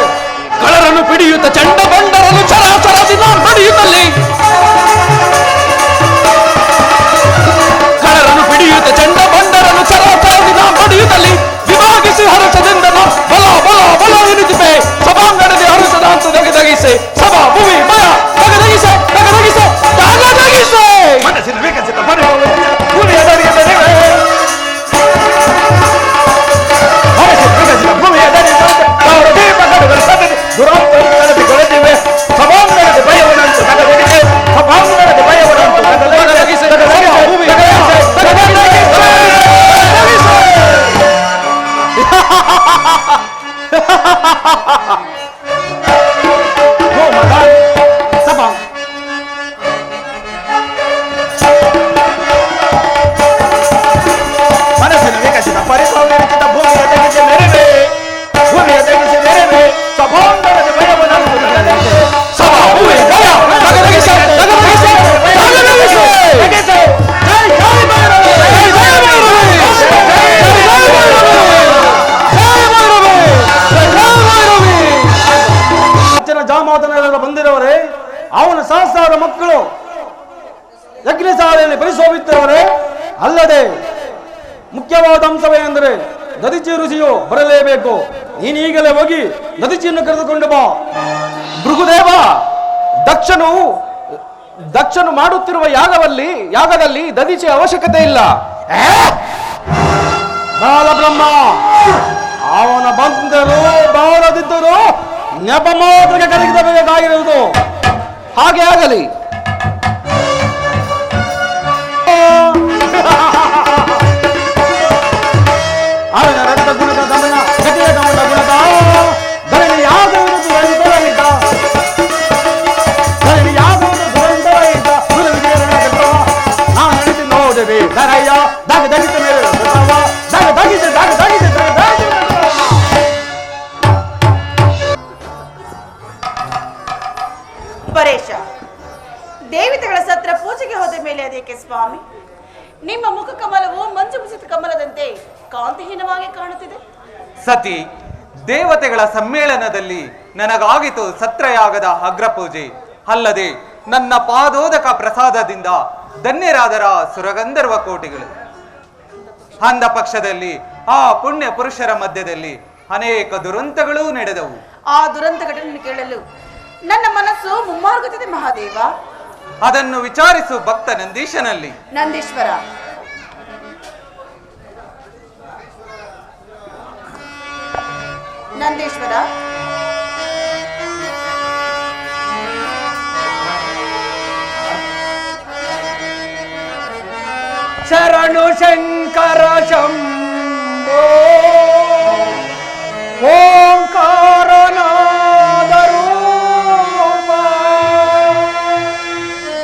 ಕಳರನ್ನು ಪಿಡಿಯುತ್ತ ಚಂಡ ಬಂಡರನ್ನು ಚರಾಚರದಿಂದ ಬಡಿಯುತ್ತಲ್ಲಿ. ಕಳರನ್ನು ಪಿಡಿಯುತ್ತ ಚಂಡ ಬಂಡರನ್ನು ಚರಾಚರದಿಂದ ಬಡಿಯುತ್ತಲ್ಲಿ. ವಿಭಾಗಿಸಿ ಹರಸದಿಂದ ಬಲ ಬಲ ಬಲ ಎನ್ನುತ್ತಿವೆ. ಸಭಾಂಗಣದ ಹರಸದ ಅಂತ ದಗದಗಿಸೆ. ಸಭಾ ಭೂಮಿ ಭಯ ದಗದಗಿಸೆ ದಗದಗಿಸೆ ದಗದಗಿಸೆ. ಮನಸ್ಸಿನ ವಿಕಸಿತ ಪರಿಭಾವನೆ ಭೂಮಿಯ ದರಿಯ ದರಿವೆ. ಮನಸ್ಸಿನ ವಿಕಸಿತ ಭೂಮಿಯ ದರಿಯ ಅವರ ದೀಪಗಳು ಸದರಿ ದುರಾಂತರಗಳಲ್ಲಿ ಕೊಳೆದಿವೆ. ಸಭಾಂಗಣದ ಭಯವನ್ನಂತೂ ದಗದಗಿಸೆ. ಸಭಾಂಗಣದ ಭಯವನ್ನಂತೂ ದಗದಗಿಸೆ. ದಗದಗಿಸೆ ದಗದಗಿಸೆ ದಗದಗಿಸೆ. ಸಭಾ ಮನಸ್ಸಿನ ವಿಕಸಿತ ಪರಿಭಾವನೆ ರಚಿತ ಭೂಮಿಯ ತೆಗೆಸಿ ನೆರವೆ. ಭೂಮಿಯ ತೆಗೆಸಿ ನೆರವೆ. ಸಭಾಂಗಣದ ಭಯವನ್ನಂತೂ ದಗದಗಿಸೆ. ಸಭಾ ಭೂಮಿ ಭಯ ದಗದಗಿಸೆ ದಗದಗಿಸೆ ದಗದಗಿಸೆ. ತೆಗೆಸೆ. ಜೈ ಜೈ ಭೈರವಿ. ಜೈ ಜೈ ಭೈರವಿ. ಜೈ ಜೈ ಭೈರವಿ. ಜೈ ಭೈರವಿ. ಜೈ ಭೈರವಿ. ಹೆಚ್ಚಿನ ಜಾಮಾತನೆಲ್ಲ ಬಂದಿರುವರೆ, ಅವನ ಸಹಸ್ರಾರು ಮಕ್ಕಳು ಯಜ್ಞಶಾಲೆಯಲ್ಲಿ ಪರಿಶೋಭಿಸಿರುವರೆ. ಅಲ್ಲದೆ ಮುಖ್ಯವಾದ ಅಂಶವೇನೆಂದರೆ ದದಿಚಿ ಋಷಿಯು ಬರಲೇಬೇಕು. ನೀನೀಗಲೇ ಹೋಗಿ ದದಿಚಿಯನ್ನು ಕರೆದುಕೊಂಡು ಬಾ. ಭೃಗುದೇವ, ದಕ್ಷನು ದಕ್ಷನು ಮಾಡುತ್ತಿರುವ ಯಾಗದಲ್ಲಿ ದದಿಚೆ ಅವಶ್ಯಕತೆ ಇಲ್ಲ. ಬಾಲಬ್ರಹ್ಮ ಅವನ ಬಂದರು ಬಾರದಿದ್ದರು ನೆಪ ಮಾತ್ರಕ್ಕೆ ಕರಗಿಸಬೇಕಾಗಿರುವುದು. ಹಾಗೆ ಆಗಲಿ. ಅವನ ರಕ್ತ ಗುಣದ ದಮನ ಗತಿಯ ಗಮನ ಗುಣದ ಧರಣಿ ಯಾವುದು ದುರಂತರಹಿತ ಧರಣಿ ಯಾವುದು ದುರಂತರಹಿತ ನಾನು ನಡೆಸಿ ನೋಡುವೆ ಧರಯ್ಯ ದಾಗ ದಗಿತ ಮೇಲೆ ದಾಗ ದಗಿತ ದಾಗ ದಗಿತ ಪರೇಶ, ದೇವತೆಗಳ ಸತ್ರ ಪೂಜೆಗೆ ಹೋದ ಮೇಲೆ ಅದಕ್ಕೆ ಸ್ವಾಮಿ ನಿಮ್ಮ ಮುಖ ಕಮಲವು ಮಂಜು ಮುಸಿತ ಕಮಲದಂತೆ ಕಾಂತಿಹೀನವಾಗಿ ಕಾಣುತ್ತಿದೆ. ಸತಿ, ದೇವತೆಗಳ ಸಮ್ಮೇಳನದಲ್ಲಿ ನನಗಾಗಿತು ಸತ್ರಯಾಗದ ಅಗ್ರಪೂಜೆ. ಅಲ್ಲದೆ ನನ್ನ ಪಾದೋದಕ ಪ್ರಸಾದದಿಂದ ಧನ್ಯರಾದರ ಸುರಗಂಧರ್ವ ಕೋಟಿಗಳು. ಅಂದ ಪಕ್ಷದಲ್ಲಿ ಆ ಪುಣ್ಯ ಪುರುಷರ ಮಧ್ಯದಲ್ಲಿ ಅನೇಕ ದುರಂತಗಳೂ ನಡೆದವು. ಆ ದುರಂತ ಘಟನೆ ಕೇಳಲು ನನ್ನ ಮನಸ್ಸು ಮುಮ್ಮಾರುಗುತ್ತಿದೆ ಮಹಾದೇವ. ಅದನ್ನು ವಿಚಾರಿಸು ಭಕ್ತ ನಂದೀಶನಲ್ಲಿ. ನಂದೀಶ್ವರ, ನಂದೀಶ್ವರ, ಶರಣು ಶಂಕರ ಶಂಭೋ ಓಂಕಾರನಾದರು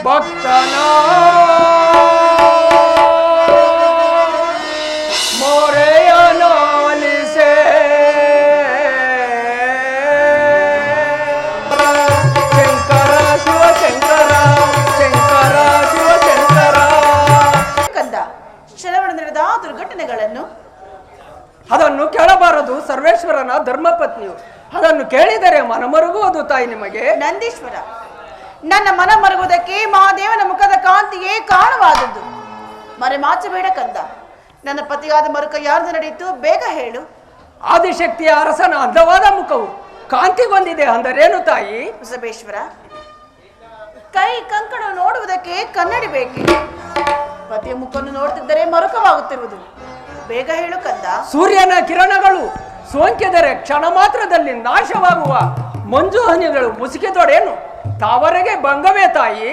ಭಕ್ತನ ಮೊರೆಯನಾಲಿಸೆ ಶಂಕರ ಶಿವಶಂಕರ ಶಂಕರ ಶಿವಶಂಕರ. ಕಂದ, ಶ್ರವಣ ನಡೆದ ದುರ್ಘಟನೆಗಳನ್ನು ಅದನ್ನು ಕೇಳಬಾರದು. ಸರ್ವೇಶ್ವರನ ಧರ್ಮಪತ್ನಿಯು ಅದನ್ನು ಕೇಳಿದರೆ ಮನಮರುಗುವುದು ತಾಯಿ ನಿಮಗೆ. ನಂದೀಶ್ವರ, ನನ್ನ ಮನ ಮರುಗುವುದಕ್ಕೆ ಮಹಾದೇವನ ಮುಖದ ಕಾಂತಿಯೇ ಕಾರಣವಾದದ್ದು. ಮರೆಮಾಚಬೇಡ ಕಂದ. ನನ್ನ ಪತಿಯಾದ ಮರುಕ ಯಾರ್ದು ನಡೆಯಿತು, ಬೇಗ ಹೇಳು. ಆದಿಶಕ್ತಿಯ ಅರಸನ ಅಂದವಾದ ಮುಖವು ಕಾಂತಿಗೊಂದಿದೆ ಅಂದರೇನು ತಾಯಿ? ವೃಷಭೇಶ್ವರ, ಕೈ ಕಂಕಣ ನೋಡುವುದಕ್ಕೆ ಕನ್ನಡಿ ಬೇಕೆ. ಪತಿಯ ಮುಖವನ್ನು ನೋಡುತ್ತಿದ್ದರೆ ಮರುಕವಾಗುತ್ತಿರುವುದು. ಬೇಗ ಹೇಳು ಕಂದ. ಸೂರ್ಯನ ಕಿರಣಗಳು ಸೋಂಕಿದರೆ ಕ್ಷಣ ಮಾತ್ರದಲ್ಲಿ ನಾಶವಾಗುವ ಮಂಜು ಹನಿಗಳು ಮುಸುಕಿದೊಡೇನು ತಾವರೆಗೆ ಭಂಗವೇ ತಾಯಿ?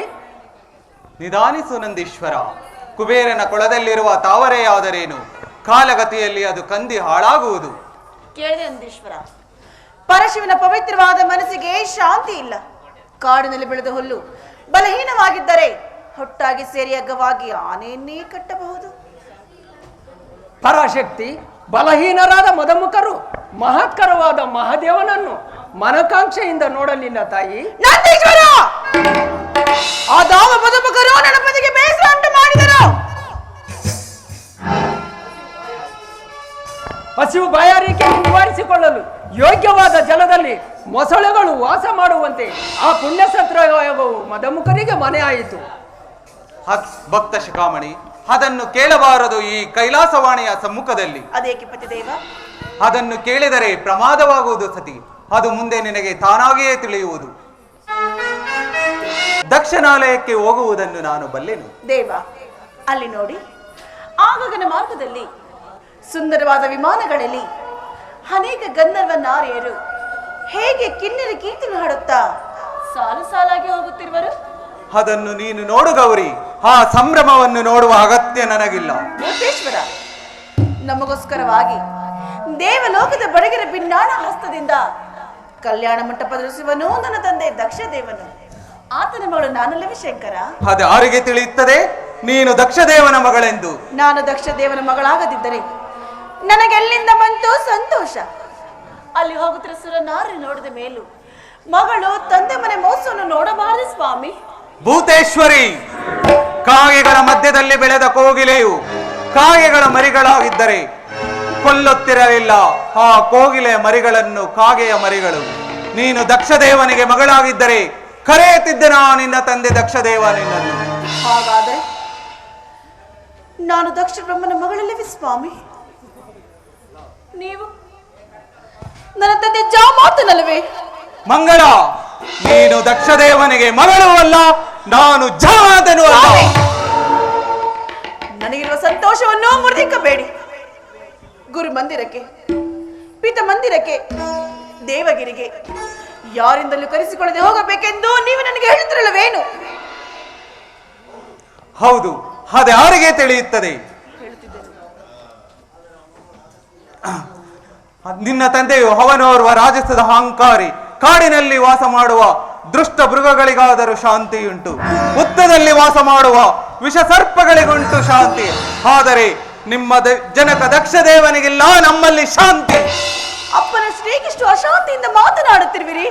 ನಿಧಾನಿಸು ನಂದೀಶ್ವರ. ಕುಬೇರನ ಕೊಳದಲ್ಲಿರುವ ತಾವರೆಯಾದರೇನು, ಕಾಲಗತಿಯಲ್ಲಿ ಅದು ಕಂದಿ ಹಾಳಾಗುವುದು. ಕೇಳಿದೆ ನಂದೀಶ್ವರ, ಪರಶಿವನ ಪವಿತ್ರವಾದ ಮನಸ್ಸಿಗೆ ಶಾಂತಿ ಇಲ್ಲ. ಕಾಡಿನಲ್ಲಿ ಬೆಳೆದ ಹುಲ್ಲು ಬಲಹೀನವಾಗಿದ್ದರೆ ಹೊಟ್ಟಾಗಿ ಸೇರಿ ಅಗ್ಗವಾಗಿ ಆನೆಯನ್ನೇ ಕಟ್ಟಬಹುದು. ಪರಾಶಕ್ತಿ ಬಲಹೀನರಾದ ಮದಮುಖರು ಮಹತ್ಕರವಾದ ಮಹಾದೇವನನ್ನು ಮನಕಾಂಕ್ಷೆಯಿಂದ ನೋಡಲಿಲ್ಲ ತಾಯಿ. ನಂದೀಶ್ವರ, ಆ ದಾವ ಮದಮುಖರು ನನ್ನ ಪತಿಗೆ ಬೇಸರ ಉಂಟು ಮಾಡಿದರು. ಹಸಿವು ಬಾಯಾರಿಕೆ ನಿವಾರಿಸಿಕೊಳ್ಳಲು ಯೋಗ್ಯವಾದ ಜಲದಲ್ಲಿ ಮೊಸಳೆಗಳು ವಾಸ ಮಾಡುವಂತೆ ಆ ಪುಣ್ಯ ಸತ್ರಯಾಗವು ಮದಮುಖರಿಗೆ ಮನೆ ಆಯಿತು. ಭಕ್ತ ಶಿಖಾಮಣಿ, ಅದನ್ನು ಕೇಳಬಾರದು ಈ ಕೈಲಾಸವಾಣಿಯ ಸಮ್ಮುಖದಲ್ಲಿ. ಅದೇಕೆ ಪತಿದೇವ? ಅದನ್ನು ಕೇಳಿದರೆ ಪ್ರಮಾದವಾಗುವುದು ಸತಿ. ಅದು ಮುಂದೆ ನಿನಗೆ ತಾನಾಗಿಯೇ ತಿಳಿಯುವುದು. ದಕ್ಷಿಣಾಲಯಕ್ಕೆ ಹೋಗುವುದನ್ನು ನಾನು ಬಲ್ಲೆನು. ದೇವ, ಅಲ್ಲಿ ನೋಡಿ, ಆಗಗನ ಮಾರ್ಗದಲ್ಲಿ ಸುಂದರವಾದ ವಿಮಾನಗಳಲ್ಲಿ ಅನೇಕ ಗಂಧರ್ವ ನಾರಿಯರು ಹೇಗೆ ಕಿನ್ನರಿ ಕೀರ್ತನೆ ಹಾಡುತ್ತಾ ಸಾಲು ಸಾಲಾಗಿ ಹೋಗುತ್ತಿರುವರು. ಅದನ್ನು ನೀನು ನೋಡು ಗೌರಿ. ಆ ಸಂಭ್ರಮವನ್ನು ನೋಡುವ ಅಗತ್ಯ ನನಗಿಲ್ಲ. ಭೂತೇಶ್ವರ, ನಮಗೋಸ್ಕರವಾಗಿ ದೇವಲೋಕದ ಬಡಗಿರ ಭಿನ್ನಾಣ ಹಸ್ತದಿಂದ ಕಲ್ಯಾಣ ಮಂಟಪದಲ್ಲಿಸುವನು ನನ್ನ ತಂದೆ ದಕ್ಷ ದೇವನು. ಆತನ ಮಗಳು ನಾನಲ್ಲವೇ ಶಂಕರ? ಅದು ಯಾರಿಗೆ ತಿಳಿಯುತ್ತದೆ ನೀನು ದಕ್ಷ ದೇವನ ಮಗಳೆಂದು? ನಾನು ದಕ್ಷ ದೇವನ ಮಗಳಾಗದಿದ್ದರೆ ನನಗೆಲ್ಲಿಂದ ಬಂತು ಸಂತೋಷ. ಅಲ್ಲಿ ಹೋಗುತ್ತಿರುವ ಸುರ ನಾರಿ ನೋಡಿದ ಮೇಲೂ ಮಗಳು ತಂದೆ ಮನೆ ಮೋಸವನ್ನು ನೋಡಬಾರದು ಸ್ವಾಮಿ. ಭೂತೇಶ್ವರಿ, ಕಾಗೆಗಳ ಮಧ್ಯದಲ್ಲಿ ಬೆಳೆದ ಕೋಗಿಲೆಯು ಕಾಗೆಗಳ ಮರಿಗಳಾಗಿದ್ದರೆ ಕೊಲ್ಲುತ್ತಿರಲಿಲ್ಲ ಆ ಕೋಗಿಲೆ ಮರಿಗಳನ್ನು ಕಾಗೆಯ ಮರಿಗಳು. ನೀನು ದಕ್ಷದೇವನಿಗೆ ಮಗಳಾಗಿದ್ದರೆ ಕರೆಯುತ್ತಿದ್ದೆನಾ ನಿನ್ನ ತಂದೆ ದಕ್ಷದೇವ ನಿನ್ನನ್ನು? ಹಾಗಾದರೆ ನಾನು ದಕ್ಷ ಬ್ರಹ್ಮನ ಮಗಳಲ್ಲವೇ ಸ್ವಾಮಿ? ನೀವು ನನ್ನ ತಂದೆ ಜಾಮಾತನಲ್ಲವೇ? ಮಂಗಳ, ನೀನು ದಕ್ಷದೇವನಿಗೆ ಮಗಳೂ ಅಲ್ಲ ನಾನು ಜಾದನು ಅಲ್ಲ. ನನಗಿರುವ ಸಂತೋಷವನ್ನು ಮುರಿದಿಕ್ಕಬೇಡಿ. ಗುರು ಮಂದಿರಕ್ಕೆ, ಪಿತ ಮಂದಿರಕ್ಕೆ, ದೇವಗಿರಿಗೆ ಯಾರಿಂದಲೂ ಕರೆಸಿಕೊಳ್ಳದೆ ಹೋಗಬೇಕೆಂದು ನೀವು ನನಗೆ ಹೇಳುತ್ತಿರಲ್ಲವೇನು? ಹೌದು, ಅದ್ಯಾರಿಗೆ ತಿಳಿಯುತ್ತದೆ? ನಿನ್ನ ತಂದೆಯು ಅವನೋರ್ವ ರಾಜಸದ ಅಹಂಕಾರಿ, ಕಾಡಿನಲ್ಲಿ ವಾಸ ಮಾಡುವ ದುಷ್ಟ ಮೃಗಗಳಿಗಾದರೂ ಶಾಂತಿಯುಂಟು, ಉತ್ತದಲ್ಲಿ ವಾಸ ಮಾಡುವ ವಿಷ ಸರ್ಪಗಳಿಗುಂಟು ಶಾಂತಿ. ಆದರೆ ನಿಮ್ಮ ಜನಕ ದಕ್ಷ ದೇವನಿಗಿಲ್ಲ ನಮ್ಮಲ್ಲಿ ಶಾಂತಿ. ಅಪ್ಪನ ಶ್ರೀಗಿಷ್ಟು ಅಶಾಂತಿಯಿಂದ ಮಾತನಾಡುತ್ತಿರುವಿರಿ.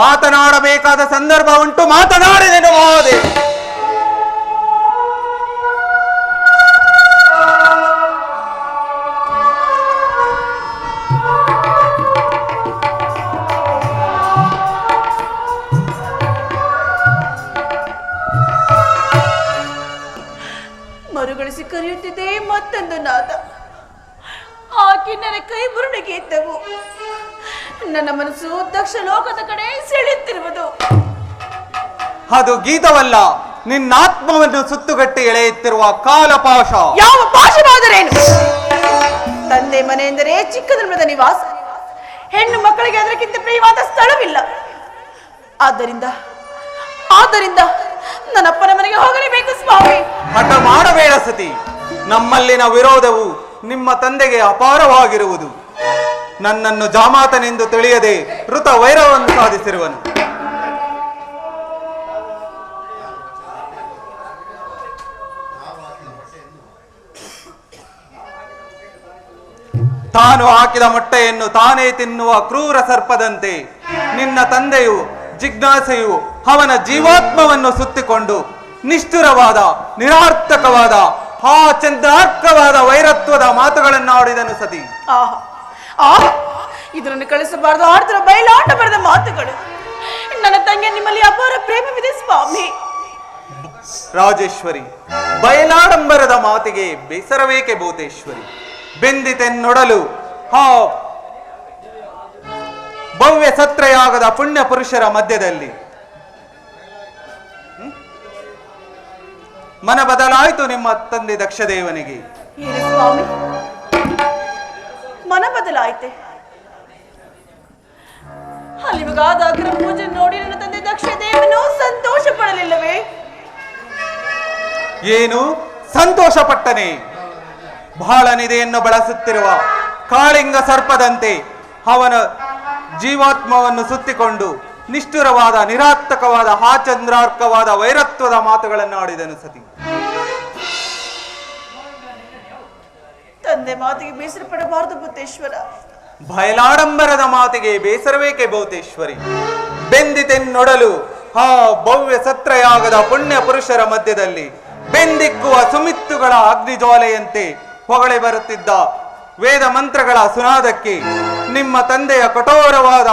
ಮಾತನಾಡಬೇಕಾದ ಸಂದರ್ಭ ಉಂಟು, ಮಾತನಾಡಿದೆನು ಮಹೋದಯ. ಮರುಗಳಿಸಿ ಕರೆಯುತ್ತಿದೆ ಮತ್ತೊಂದು ನಾದ. ಆ ಕಿನ್ನರ ಕೈ ಬುರುಣಿಗೆ ಇದ್ದವು. ನನ್ನ ಮನಸ್ಸು ದಕ್ಷ ಲೋಕದ ಕಡೆ ಸೆಳೆಯುತ್ತಿರುವುದು. ಅದು ಗೀತವಲ್ಲ, ನಿನ್ನಾತ್ಮವನ್ನು ಸುತ್ತುಗಟ್ಟಿ ಎಳೆಯುತ್ತಿರುವ ಕಾಲಪಾಶ. ಯಾವ ಪಾಶವಾದರೇನು? ತಂದೆ ಮನೆ ಎಂದರೆ ಚಿಕ್ಕ ಧರ್ಮದ ನಿವಾಸ. ಹೆಣ್ಣು ಮಕ್ಕಳಿಗೆ ಅದಕ್ಕಿಂತ ಪ್ರಿಯವಾದ ಸ್ಥಳವಿಲ್ಲ. ಆದ್ದರಿಂದ ನನ್ನಪ್ಪನ ಮನೆಗೆ ಹೋಗಲೇಬೇಕು ಸ್ವಾಮಿ. ಹಠ ಮಾಡಬೇಡ ಸತಿ. ನಮ್ಮಲ್ಲಿನ ವಿರೋಧವು ನಿಮ್ಮ ತಂದೆಗೆ ಅಪಾರವಾಗಿರುವುದು. ನನ್ನನ್ನು ಜಾಮಾತನೆಂದು ತಿಳಿಯದೆ ಋತ ವೈರವನ್ನು ಸಾಧಿಸಿರುವನು. ತಾನು ಹಾಕಿದ ಮೊಟ್ಟೆಯನ್ನು ತಾನೇ ತಿನ್ನುವ ಕ್ರೂರ ಸರ್ಪದಂತೆ ನಿನ್ನ ತಂದೆಯು ಜಿಜ್ಞಾಸೆಯು ಅವನ ಜೀವಾತ್ಮವನ್ನು ಸುತ್ತಿಕೊಂಡು ನಿಷ್ಠುರವಾದ, ನಿರಾರ್ಥಕವಾದ, ಚಂದ್ರಾರ್ಕವಾದ ವೈರತ್ವದ ಮಾತುಗಳನ್ನಾಡಿದನು ಸತಿ. ಇದನ್ನು ಕಳಿಸಬಾರದು. ಆಡ್ತಿರೋ ಬಯಲಾಟ ಬರೆದ ಮಾತುಗಳು. ನನ್ನ ತಂಗಿ ನಿಮ್ಮಲ್ಲಿ ಅಪಾರ ಪ್ರೇಮವಿದೆ ಸ್ವಾಮಿ. ರಾಜೇಶ್ವರಿ, ಬಯಲಾಡಂಬರದ ಮಾತಿಗೆ ಬೇಸರವೇಕೆ ಭೂತೇಶ್ವರಿ? ಬೆಂದಿತೆನ್ನೊಡಲು ಭವ್ಯ ಸತ್ರಯಾಗದ ಪುಣ್ಯ ಪುರುಷರ ಮಧ್ಯದಲ್ಲಿ ಮನ ಬದಲಾಯಿತು ನಿಮ್ಮ ತಂದೆ ದಕ್ಷದೇವನಿಗೆ. ಏನು ಸ್ವಾಮಿ, ಮನ ಬದಲಾಯಿತೆ? ಅಲ್ಲಿಗಾದ ಅಗ್ರ ಪೂಜೆ ನೋಡಿ ನನ್ನ ತಂದೆ ದಕ್ಷದೇವನು ಸಂತೋಷ ಪಡಲಿಲ್ಲವೇ? ಏನು ಸಂತೋಷ ಪಟ್ಟನೆ? ಬಹಳ ನಿಧಿಯನ್ನು ಬಳಸುತ್ತಿರುವ ಕಾಳಿಂಗ ಸರ್ಪದಂತೆ ಅವನ ಜೀವಾತ್ಮವನ್ನು ಸುತ್ತಿಕೊಂಡು ನಿಷ್ಠುರವಾದ, ನಿರಾರ್ಥಕವಾದ, ಚಂದ್ರಾರ್ಕವಾದ ವೈರತ್ವದ ಮಾತುಗಳನ್ನು ಆಡಿದನು ಸತಿ. ತಂದೆ ಮಾತಿಗೆ ಬೇಸರ ಪಡಬಾರದು ಭೂತೇಶ್ವರ. ಬಯಲಾಡಂಬರದ ಮಾತಿಗೆ ಬೇಸರವೇಕೆ ಭೂತೇಶ್ವರಿ? ಬೆಂದಿತೆನ್ನೊಡಲು ಭವ್ಯ ಸತ್ರಯಾಗದ ಪುಣ್ಯ ಪುರುಷರ ಮಧ್ಯದಲ್ಲಿ ಬೆಂದಿಕ್ಕುವ ಸುಮಿತ್ತುಗಳ ಅಗ್ನಿಜ್ವಾಲೆಯಂತೆ ಹೊಗಳೆ ಬರುತ್ತಿದ್ದ ವೇದ ಮಂತ್ರಗಳ ಸುನಾದಕ್ಕೆ ನಿಮ್ಮ ತಂದೆಯ ಕಠೋರವಾದ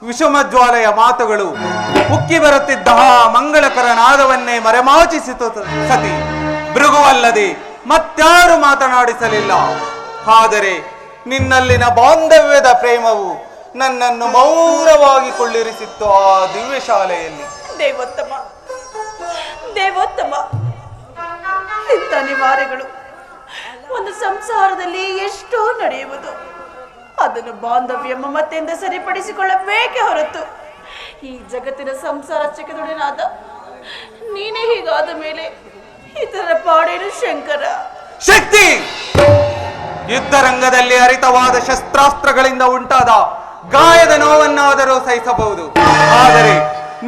ವಿಷಮಜ್ವಾಲೆಯ ಮಾತುಗಳು ಉಕ್ಕಿ ಬರುತ್ತಿದ್ದ ಮಂಗಳಕರ ನಾದವನ್ನೇ ಮರೆಮಾಚಿಸಿತು ಸತಿ. ಭೃಗುವಲ್ಲದೆ ಮತ್ಯಾರು ಮಾತನಾಡಿಸಲಿಲ್ಲ. ಆದರೆ ನಿನ್ನಲ್ಲಿನ ಬಾಂಧವ್ಯದ ಪ್ರೇಮವು ನನ್ನನ್ನು ಮೌನವಾಗಿ ಕೊಳ್ಳಿರಿಸಿತ್ತು ಆ ದಿವ್ಯ ಶಾಲೆಯಲ್ಲಿ. ದೇವೋತ್ತಮ, ಇಂಥ ಅನಿವಾರ್ಯಗಳು ಒಂದು ಸಂಸಾರದಲ್ಲಿ ಎಷ್ಟೋ ನಡೆಯುವುದು. ಅದನ್ನು ಬಾಂಧವ್ಯ ಮಮತೆಯಿಂದ ಸರಿಪಡಿಸಿಕೊಳ್ಳಬೇಕೆ ಹೊರತು ಈ ಜಗತ್ತಿನ ಸಂಸಾರ ಚಕದೊಡನಾದ ನೀನೇ ಹೀಗಾದ ಮೇಲೆ ಇದರ ಪಾಡೇನು ಶಂಕರ? ಶಕ್ತಿ ಯುದ್ಧರಂಗದಲ್ಲಿ ಹರಿತವಾದ ಶಸ್ತ್ರಾಸ್ತ್ರಗಳಿಂದ ಉಂಟಾದ ಗಾಯದ ನೋವನ್ನಾದರೂ ಸಹಿಸಬಹುದು. ಆದರೆ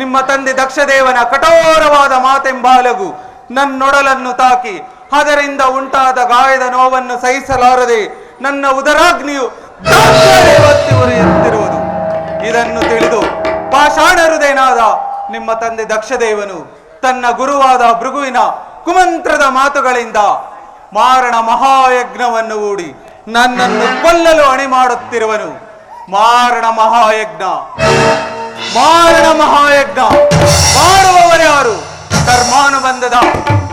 ನಿಮ್ಮ ತಂದೆ ದಕ್ಷದೇವನ ಕಠೋರವಾದ ಮಾತೆಂಬಾಲಗು ನನ್ನೊಡಲನ್ನು ತಾಕಿ ಅದರಿಂದ ಉಂಟಾದ ಗಾಯದ ನೋವನ್ನು ಸಹಿಸಲಾರದೆ ನನ್ನ ಉದರಾಗ್ನಿಯು ಉರಿಯುತ್ತಿರುವುದು. ಇದನ್ನು ತಿಳಿದು ಪಾಷಾಣ ಹೃದಯನಾದ ನಿಮ್ಮ ತಂದೆ ದಕ್ಷದೇವನು ತನ್ನ ಗುರುವಾದ ಭೃಗುವಿನ ಕುಮಂತ್ರದ ಮಾತುಗಳಿಂದ ಮಾರಣ ಮಹಾಯಜ್ಞವನ್ನು ಹೂಡಿ ನನ್ನನ್ನು ಕೊಲ್ಲಲು ಅಣಿ ಮಾಡುತ್ತಿರುವನು. ಮಾರಣ ಮಹಾಯಜ್ಞ ಮಾಡುವವರ್ಯಾರು? ಕರ್ಮಾನುಬಂಧದ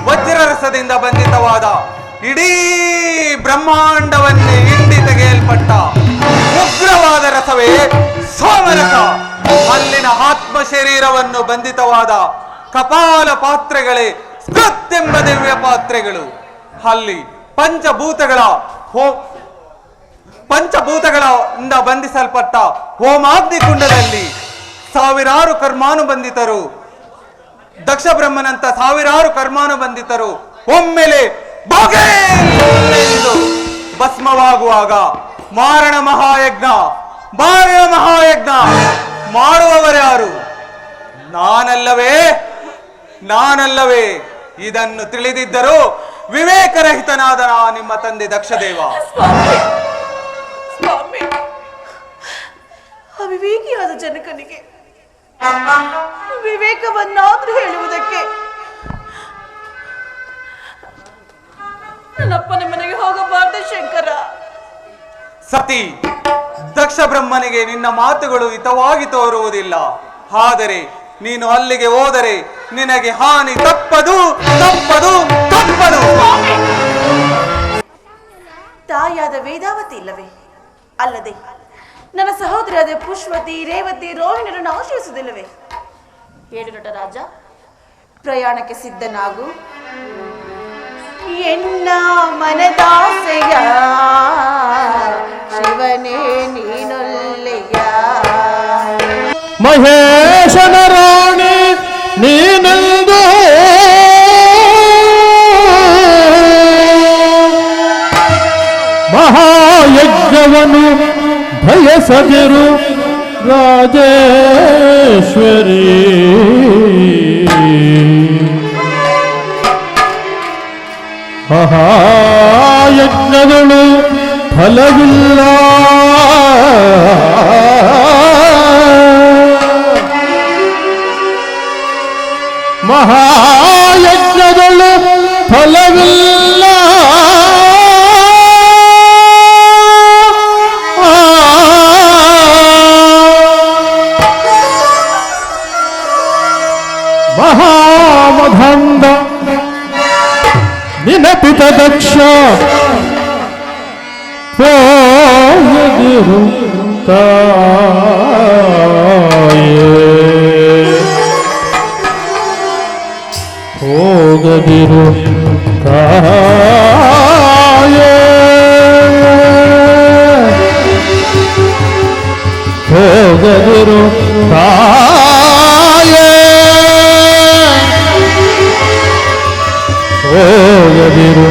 ವಜ್ರರಸದಿಂದ ಬಂಧಿತವಾದ ಇಡೀ ಬ್ರಹ್ಮಾಂಡವನ್ನೇ ಹಿಂಡಿ ತೆಗೆಯಲ್ಪಟ್ಟ ಉಗ್ರವಾದ ರಸವೇ ಸೋಮರಸ. ಅಲ್ಲಿನ ಆತ್ಮ ಶರೀರವನ್ನು ಬಂಧಿತವಾದ ಕಪಾಲ ಪಾತ್ರೆಗಳೇ ಸ್ಮೃತ್ಯೆಂಬ ದಿವ್ಯ ಪಾತ್ರೆಗಳು. ಅಲ್ಲಿ ಪಂಚಭೂತಗಳಿಂದ ಬಂಧಿಸಲ್ಪಟ್ಟ ಹೋಮಾಗ್ನಿ ಕುಂಡದಲ್ಲಿ ಸಾವಿರಾರು ಕರ್ಮಾನುಬಂಧಿತರು, ದಕ್ಷ ಬ್ರಹ್ಮನಂತ ಸಾವಿರಾರು ಕರ್ಮಾನುಬಂಧಿತರು ಒಮ್ಮೆಲೆ ಎಂದು ಭಸ್ಮವಾಗುವಾಗ ಮಾರಣ ಮಹಾಯಜ್ಞ ಮಾಡುವವರ್ಯಾರು? ನಾನಲ್ಲವೇ? ಇದನ್ನು ತಿಳಿದಿದ್ದರೂ ವಿವೇಕರಹಿತನಾದ ನಿಮ್ಮ ತಂದೆ ದಕ್ಷದೇವ. ಸ್ವಾಮಿ, ಅವಿವೇಕಿಯಾದ ಜನಕನಿಗೆ ವಿವೇಕವನ್ನಾದ್ರೂ ಹೇಳುವುದಕ್ಕೆ ನನ್ನಪ್ಪನ ಮನೆಗೆ ಹೋಗಬಾರ್ದು ಶಂಕರ. ಸತಿ, ದಕ್ಷ ಬ್ರಹ್ಮನಿಗೆ ನಿನ್ನ ಮಾತುಗಳು ಹಿತವಾಗಿ ತೋರುವುದಿಲ್ಲ. ಆದರೆ ನೀನು ಅಲ್ಲಿಗೆ ಹೋದರೆ ನಿನಗೆ ಹಾನಿ ತಪ್ಪದು. ತಾಯಾದ ವೇದಾವತಿ ಇಲ್ಲವೇ? ಅಲ್ಲದೆ ನನ್ನ ಸಹೋದರಿಯಾದ ಪುಷ್ಪತಿ, ರೇವತಿ, ರೋಹಿಣಿಯರನ್ನು ಆಶ್ರಯಿಸುವುದಿಲ್ಲವೇ? ಹೇಳು ನಟರಾಜ, ಪ್ರಯಾಣಕ್ಕೆ ಸಿದ್ಧನಾಗು. ಎನ್ನ ಮನದಾಸೆಯ ಶಿವನೇ ನೀನೊಲ್ಲೆಯ. ಮಹೇಶನ ರಾಣಿ ನೀನೆಂದು ಮಹಾಯಜ್ಞವನು ಬಯಸದಿರು ರಾಜೇಶ್ವರಿ. ಮಹಾಯಜ್ಞಗಳು ಫಲವಿಲ್ಲ, ಮಹಾಯಜ್ಞಗಳು ಫಲವಿಲ್ಲ. ಮಹಾಮಧಂದ ನಿನಪಿತ ದಕ್ಷ ಹೋಗದಿರು ತಾಯೇ, ಹೋಗದಿರು ತಾಯೇ, ಹೋಗದಿರು ತಾಯೇ, ಹೋಗದಿರು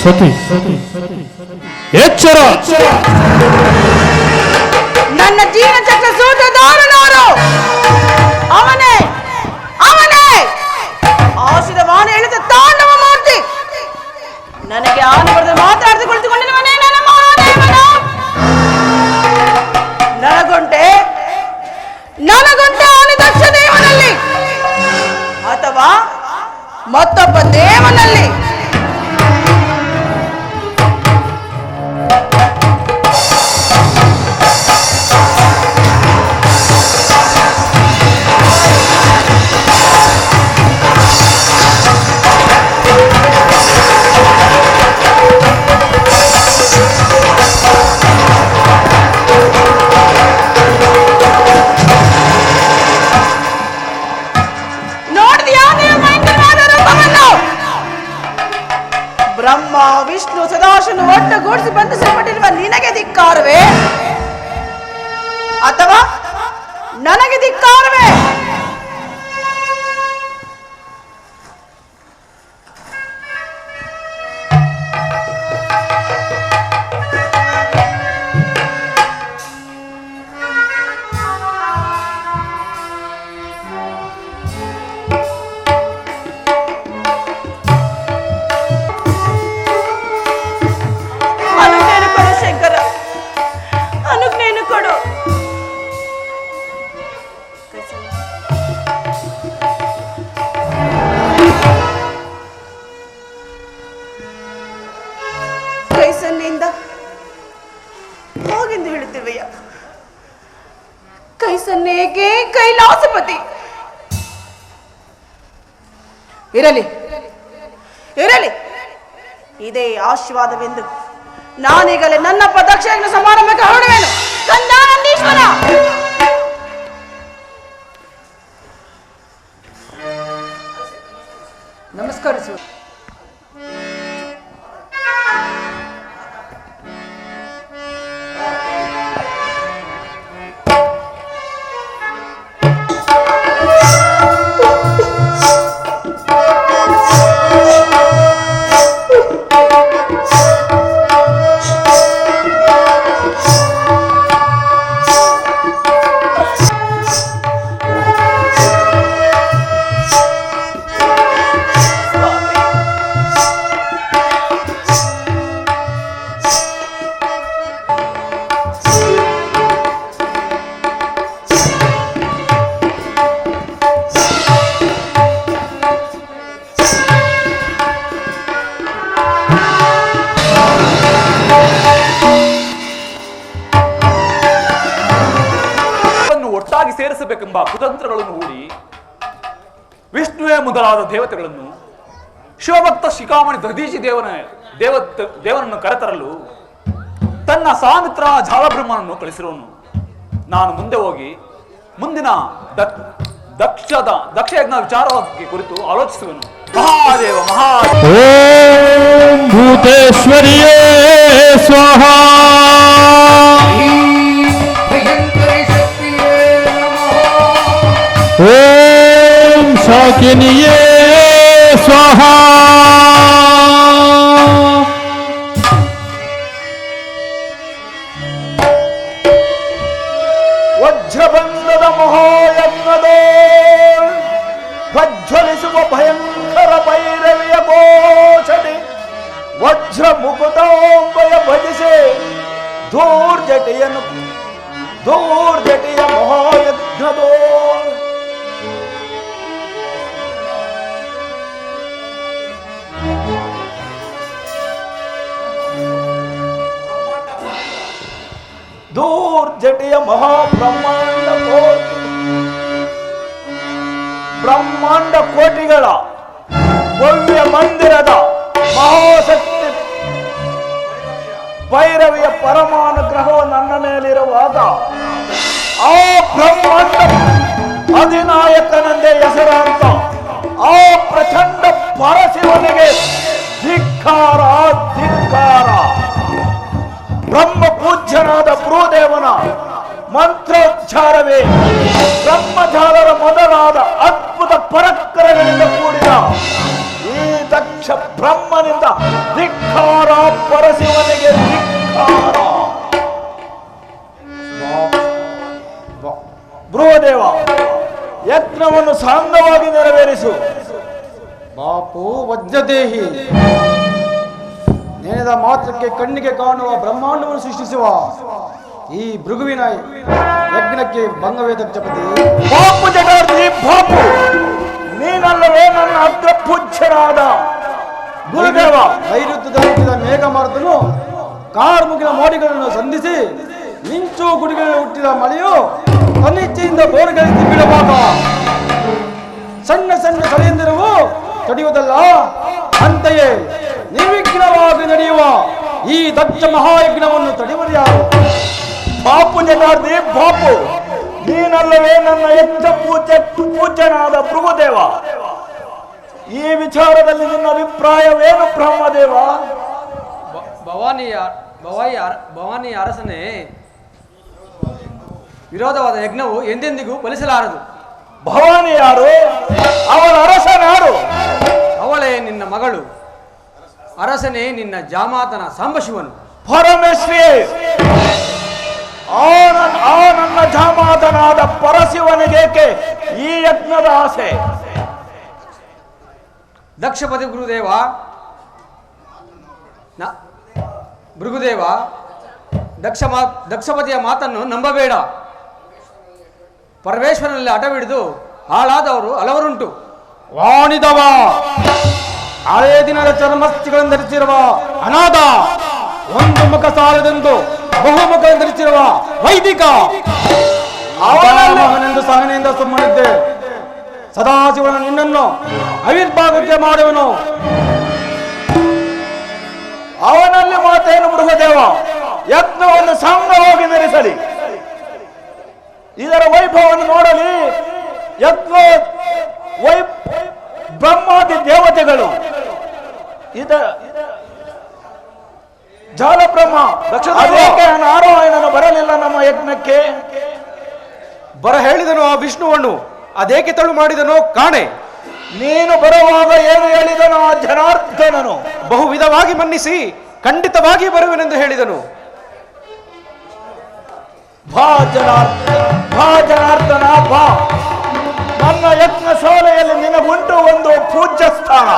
ಸತಿ. ಎಚ್ಚರ! ನನ್ನ ಜೀವನ ಚಕ್ರ ಸೂತ್ರಧಾರನಾರು ಅವನೇ ಆಶಿದವಾಣಿ ಹೇಳಿದ ತಾಂಡವ ಮೂರ್ತಿ. ನನಗೆ ಆನೆ ಬರೆದು ಮಾತಾಡದೆ ಕುಳಿತುಕೊಂಡಿರುವನೇ ನನ್ನ ಮಹಾದೇವನ. ನನಗೊಂಟೆ ಆನೆ ದಕ್ಷ ದೇವನಲ್ಲಿ ಅಥವಾ ಮತ್ತೊಬ್ಬ ದೇವನಲ್ಲಿ. ಬ್ರಹ್ಮ ವಿಷ್ಣು ಸದಾಶಿವನು ಒಟ್ಟುಗೂಡಿಸಿ ಬಂಧಿಸಲ್ಪಟ್ಟಿರುವ ನಿನಗೆ ಧಿಕ್ಕಾರವೇ ಅಥವಾ ನನಗೆ ಧಿಕ್ಕಾರವೇ? ಕೈಸನ್ನೆಯಿಂದ ಹಾಗೆಂದು ಹೇಳುತ್ತೇವೆಯ? ಕೈಸನ್ನೇಗೆ ಕೈಲಾಸಪತಿ. ಇರಲಿ, ಇದೇ ಆಶೀರ್ವಾದವೆಂದು ನಾನೀಗಲೇ ನನ್ನಪ್ಪ ದಕ್ಷಯಜ್ಞ ಸಮಾರಂಭಕ್ಕೆ ಹೊರಡುವೆನು. ಕಂದ ನಂದೀಶ್ವರ, ನಮಸ್ಕರಿಸು. ಒಟ್ಟಾಗಿ ಸೇರಿಸಬೇಕೆಂಬ ಕುತಂತ್ರಗಳನ್ನು ಹೂಡಿ ವಿಷ್ಣುವೇ ಮೊದಲಾದ ದೇವತೆಗಳನ್ನು ಶಿವಭಕ್ತ ಶಿಖಾಮಣಿ ದಧೀಚಿ ದೇವನನ್ನು ಕರೆತರಲು ತನ್ನ ಸಾಮಿತ್ರ ಜಾಲಬ್ರಹ್ಮನನ್ನು ಕಳಿಸಿರುವನು. ನಾನು ಮುಂದೆ ಹೋಗಿ ಮುಂದಿನ ದಕ್ಷಯಜ್ಞ ವಿಚಾರವಾಗಿ ಕುರಿತು ಆಲೋಚಿಸುವೆನು. ಮಹಾದೇವ ಮಹಾದೇವ. ಓಂ ಭೂತೇಶ್ವರಿಯೇ ಸ್ವಾಹ. ಓಂ ಶಾಕಿನಿಯೇ ಸ್ವಾಹ. ವಜ್ರಬಂಧದ ಮಹಾಯಜ್ಞದೋ ಪ್ರಜ್ವಲಿಸುವ ಭಯಂಕರ ಭೈರವಿಯ ಘೋಷಣೆ ವಜ್ರ ಮುಕುಟಾಂಬಯ ಭಜಿಸೆ ದೂರ್ಜಟಿಯ ಮಹಾಯಜ್ಞದೋ ದೂರ್ಜಟಿಯ ಬ್ರಹ್ಮಾಂಡ ಕೋಟಿಗಳ ಭವ್ಯ ಮಂದಿರದ ಮಹಾಶಕ್ತಿ ಭೈರವಿಯ ಪರಮಾನುಗ್ರಹವು ನನ್ನ ಮೇಲಿರುವಾಗ ಆ ಬ್ರಹ್ಮಾಂಡ ಅಧಿನಾಯಕನೆಂದೇ ಹೆಸರಾಂತ ಆ ಪ್ರಚಂಡ ಪರಶಿವನಿಗೆ ಧಿಕ್ಕಾರ ಧಿಕ್ಕಾರ. ಬ್ರಹ್ಮ ಪೂಜ್ಯನಾದ ಭ್ರೂದೇವನ ಮಂತ್ರೋಚ್ಚಾರವೇ ಬ್ರಹ್ಮಜಾಲರ ಮೊದಲಾದ ಅದ್ಭುತ ಪರಾಕ್ರಮಗಳಿಂದ ಕೂಡಿದ ಈ ದಕ್ಷ ಬ್ರಹ್ಮನಿಂದ ಧಿಕ್ಕಾರ, ಪರಶಿವನಿಗೆ ಧಿಕ್ಕಾರ. ಭ್ರೂದೇವ, ಯಜ್ಞವನ್ನು ಸಾಂಗವಾಗಿ ನೆರವೇರಿಸು. ಬಾಪು ವಜ್ರದೇಹಿ, ನೆನೆದ ಮಾತ್ರಕ್ಕೆ ಕಣ್ಣಿಗೆ ಕಾಣುವ ಬ್ರಹ್ಮಾಂಡವನ್ನು ಸೃಷ್ಟಿಸುವ ಈ ಭೃಗುವಿನ ಯಜ್ಞಕ್ಕೆ ಭಂಗವೇ ದಕ್ಷಪತಿ. ಬಾಪು ಜಟಾರ್ಜಿ, ಬಾಪು ನೀನಲ್ಲವೇ ನನ್ನ ಅಗ್ರ ಪೂಜ್ಯರಾದ ಗುರುದೇವ. ನೈಋತ್ಯದಲ್ಲಿ ಹುಟ್ಟಿದ ಮೇಘಮಾರುತನು ಕಾರ್ಮುಗಿನ ಮೋಡಿಗಳನ್ನು ಸಂಧಿಸಿ ಮಿಂಚು ಗುಡಿಗಳಲ್ಲಿ ಹುಟ್ಟಿದ ಮಳೆಯು ತನ್ನಿಚ್ಛೆಯಿಂದ ಬೋರ್ಗಳಿಸಿ ಬೀಳುವಾಗ ಸಣ್ಣ ಸಣ್ಣ ಸಳೆಯಂದಿರವು ತಡೆಯುವುದಲ್ಲ, ಅಂತೆಯೇ ನಿರ್ವಿಘ್ನವಾಗಿ ನಡೆಯುವ ಈ ದಕ್ಷ ಮಹಾಯಜ್ಞವನ್ನು ತಡೆಯುವುದು ಯಾರು? ಬಾಪು ಜಟಾರ್ಜಿ, ಬಾಪು ನೀನಲ್ಲವೇ ನನ್ನ ಹೆಚ್ಚ ಪೂಜ್ಯನಾದ ಭೃಗುದೇವ. ಈ ವಿಚಾರದಲ್ಲಿ ನಿನ್ನ ಅಭಿಪ್ರಾಯವೇನು ಬ್ರಹ್ಮದೇವ? ಭವಾನಿ ಅರಸನೇ, ವಿರೋಧವಾದ ಯಜ್ಞವು ಎಂದೆಂದಿಗೂ ಫಲಿಸಲಾರದು. ಭವಾನಿ ಯಾರು? ಅವಳ ಅರಸನಾರು? ಅವಳೇ ನಿನ್ನ ಮಗಳು. ಅರಸನೇ ನಿನ್ನ ಜಾಮಾತನ ಸಾಂಬಶಿವನು. ಪರಮೇಶ್ವರಿ, ಆ ನನ್ನ ಜಾಮಾತನಾದ ಪರಶಿವನಿಗೇಕೆ ಈ ಯಜ್ಞದ ಆಸೆ? ದಕ್ಷಪತಿ ಭೃಗುದೇವ, ದಕ್ಷಪತಿಯ ಮಾತನ್ನು ನಂಬಬೇಡ. ಪರಮೇಶ್ವರನಲ್ಲಿ ಅಡವಿಡಿದು ಹಾಳಾದವರು ಹಲವರುಂಟು. ವಾಣಿದವ, ಹಳೆಯ ದಿನದ ಚರ್ಮಸ್ಥಿಗಳನ್ನು ಧರಿಸಿರುವ ಅನಾಥ, ಒಂದು ಮುಖ ಸಾಲದೆಂದು ಬಹುಮುಖ ಧರಿಸಿರುವ ವೈದಿಕ, ಅವನೆಂದು ಸಹನೆಯಿಂದ ಸುಮ್ಮನಿದ್ದೆ. ಸದಾಶಿವನ ನಿನ್ನನ್ನು ಅವಿರ್ಭಾಗಕ್ಕೆ ಮಾಡುವನು. ಅವನಲ್ಲಿ ಮಾತೇನು ಬೃಹದೇವ, ಯಜ್ಞವನ್ನು ಸಾಂಗವಾಗಿ ನಡೆಸಲಿ. ಇದರ ವೈಭವವನ್ನು ನೋಡಲಿ. ಯಜ್ಞ ಬ್ರಹ್ಮಾದಿ ದೇವತೆಗಳು ಜಾಲಬ್ರಹ್ಮ ಅದಕ್ಕೆ ನಾರಾಯಣನು ಬರಲಿಲ್ಲ ನಮ್ಮ ಯಜ್ಞಕ್ಕೆ. ಬರ ಹೇಳಿದನು ಆ ವಿಷ್ಣುವನ್ನು, ಅದೇಕೆ ತಳು ಮಾಡಿದನೋ ಕಾಣೆ. ನೀನು ಬರುವಾಗ ಏನು ಹೇಳಿದನು ಆ ಜನಾರ್ದನನು? ಬಹು ವಿಧವಾಗಿ ಮನ್ನಿಸಿ ಖಂಡಿತವಾಗಿ ಬರುವೆನೆಂದು ಹೇಳಿದನು. ಭಾ ಜನಾರ್ದನ ಬಾ. ನನ್ನ ಯಜ್ಞ ಶಾಲೆಯಲ್ಲಿ ನಿನಗುಂಟು ಒಂದು ಪೂಜ್ಯ ಸ್ಥಾನ.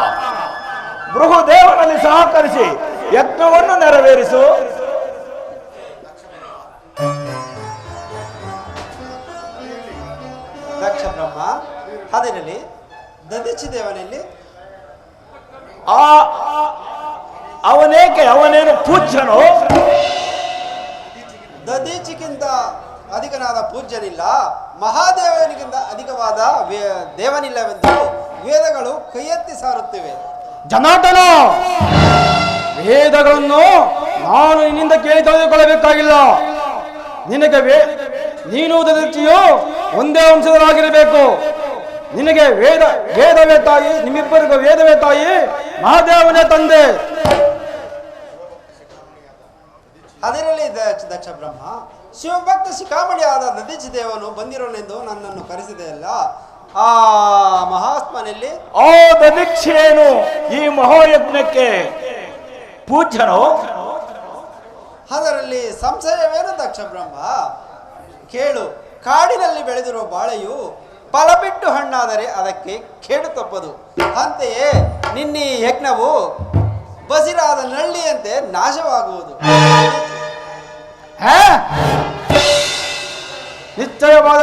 ಬೃಹುದೇವನಲ್ಲಿ ಸಹಕರಿಸಿ ಯಜ್ಞವನ್ನು ನೆರವೇರಿಸು. ದಕ್ಷ ಬ್ರಹ್ಮ ಅದರಲ್ಲಿ ದದಿಚಿ ದೇವನಲ್ಲಿ ಅವನೇನು ಪೂಜ್ಯನೋ? ದದೀಚಿಗಿಂತ ಅಧಿಕನಾದ ಪೂಜ್ಯನಿಲ್ಲ, ಮಹಾದೇವನಿಗಿಂತ ಅಧಿಕವಾದ ದೇವನಿಲ್ಲವೆಂದು ವೇದಗಳು ಕೈಯೆತ್ತಿ ಸಾರುತ್ತಿವೆ. ಜನಾರ್ದನ, ವೇದಗಳನ್ನು ನಾನು ನಿನ್ನಿಂದ ಕೇಳಿ ತಿಳಿದುಕೊಳ್ಳಬೇಕಾಗಿಲ್ಲ. ನೀನು ದದಿಚಿಯು ಒಂದೇ ವಂಶದರಾಗಿರಬೇಕು. ನಿನಗೆ ವೇದವೇ ತಾಯಿ, ನಿಮ್ಮಿಬ್ಬರಿಗೂ ವೇದವೇ ತಾಯಿ, ಮಹಾದೇವನೇ ತಂದೆ. ಅದರಲ್ಲಿ ದಕ್ಷ ಬ್ರಹ್ಮ ಶಿವಭಕ್ತ ಶಿಖಾಮಣಿಯಾದ ದದೀಚಿ ದೇವನು ಬಂದಿರೋನೆಂದು ನನ್ನನ್ನು ಕರೆಸಿದೆಯಲ್ಲ, ಆ ಮಹಾತ್ಮನಲ್ಲಿ ಆ ದದೀಕ್ಷೇನು ಈ ಮಹಾಯಜ್ಞಕ್ಕೆ ಪೂಜ್ಯನೋ? ಅದರಲ್ಲಿ ಸಂಶಯವೇನು ದಕ್ಷ ಬ್ರಹ್ಮ? ಕೇಳು, ಕಾಡಿನಲ್ಲಿ ಬೆಳೆದಿರುವ ಬಾಳೆಯು ಫಲ ಬಿಟ್ಟು ಹಣ್ಣಾದರೆ ಅದಕ್ಕೆ ಕೇಡು ತಪ್ಪದು. ಅಂತೆಯೇ ನಿನ್ನೆ ಯಜ್ಞವು ಬಸಿರಾದ ನಳ್ಳಿಯಂತೆ ನಾಶವಾಗುವುದು. ನಿಶ್ಚಯವಾದ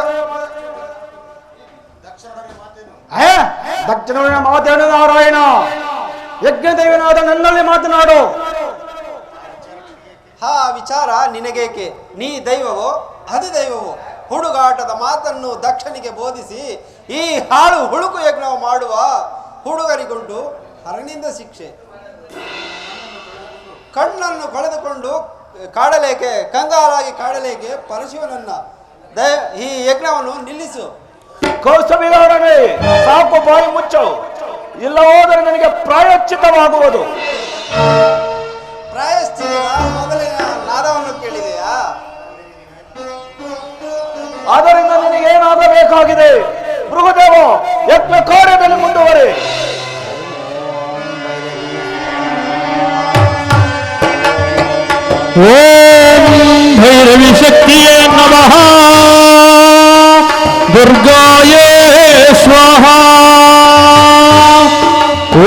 ದಕ್ಷಿಣ ಮಾತೇನು ನಾರಾಯಣ, ಯಜ್ಞದೇವನಾದ ನನ್ನಲ್ಲಿ ಮಾತನಾಡು. ಆ ವಿಚಾರ ನಿನಗೇಕೆ? ನೀ ದೈವವೋ ಅಧಿದೈವವೋ? ಹುಡುಗಾಟದ ಮಾತನ್ನು ದಕ್ಷನಿಗೆ ಬೋಧಿಸಿ ಈ ಹಾಳು ಹುಳುಕು ಯಜ್ಞ ಮಾಡುವ ಹುಡುಗರಿಗುಂಟು ಹರಣಿಂದ ಶಿಕ್ಷೆ. ಕಣ್ಣನ್ನು ಕಳೆದುಕೊಂಡು ಕಾಡಲೇಕೆ, ಕಂಗಾಲಾಗಿ ಕಾಡಲೇಕೆ ಪರಶಿವನನ್ನ ಈ ಯಜ್ಞವನ್ನು ನಿಲ್ಲಿಸು. ಕೌಸ್ತವಿಗಾರನೇ, ಸಾಕು, ಬಾಯಿ ಮುಚ್ಚು. ಇಲ್ಲ ಹೋದರೆ ನನಗೆ ಪ್ರಾಯಶ್ಚಿತವಾಗುವುದು. ಪ್ರಾಯಶ್ಚಿತ ಮೊದಲಿನ ನಾದವನ್ನು ಕೇಳಿದೆಯಾ? ಆದ್ದರಿಂದ ನಿನಗೇನಾಗಬೇಕಾಗಿದೆ? ಬೃಹದೇವ, ಯಜ್ಞ ಕಾರ್ಯದಲ್ಲಿ ಮುಂದುವರೆ. ಓಂ ಭೈರವಿ ಶಕ್ತಿಯೇ ನಮಃ, ದುರ್ಗಾಯೇ ಸ್ವಾಹ.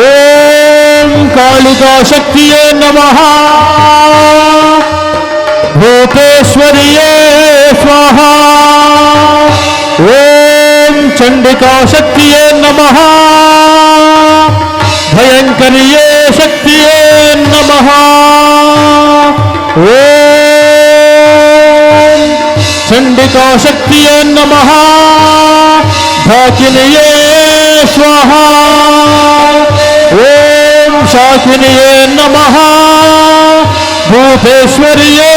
ಓಂ ಕಾಳಿಕಾ ಶಕ್ತಿಯೇ ನಮಃ, ಭೂತೇಶ್ವರಿಯೇ ಸ್ವಾಹ. ಓಂ ಚಂಡಿಕಾ ಶಕ್ತಿಯೇ ನಮಃ, ಭಯಂಕರಿಯೇ ಶಕ್ತಿಯೇ ನಮಃ. ಓಂ ಚಂಡಿಕಾ ಶಕ್ತಿಯೇ ನಮಃ, ಢಾಕಿನಿಯೇ ಸ್ವಾಹ. ಓಂ ಶಾಕಿನಿಯೇ ನಮಃ, ಭೂತೇಶ್ವರಿಯೇ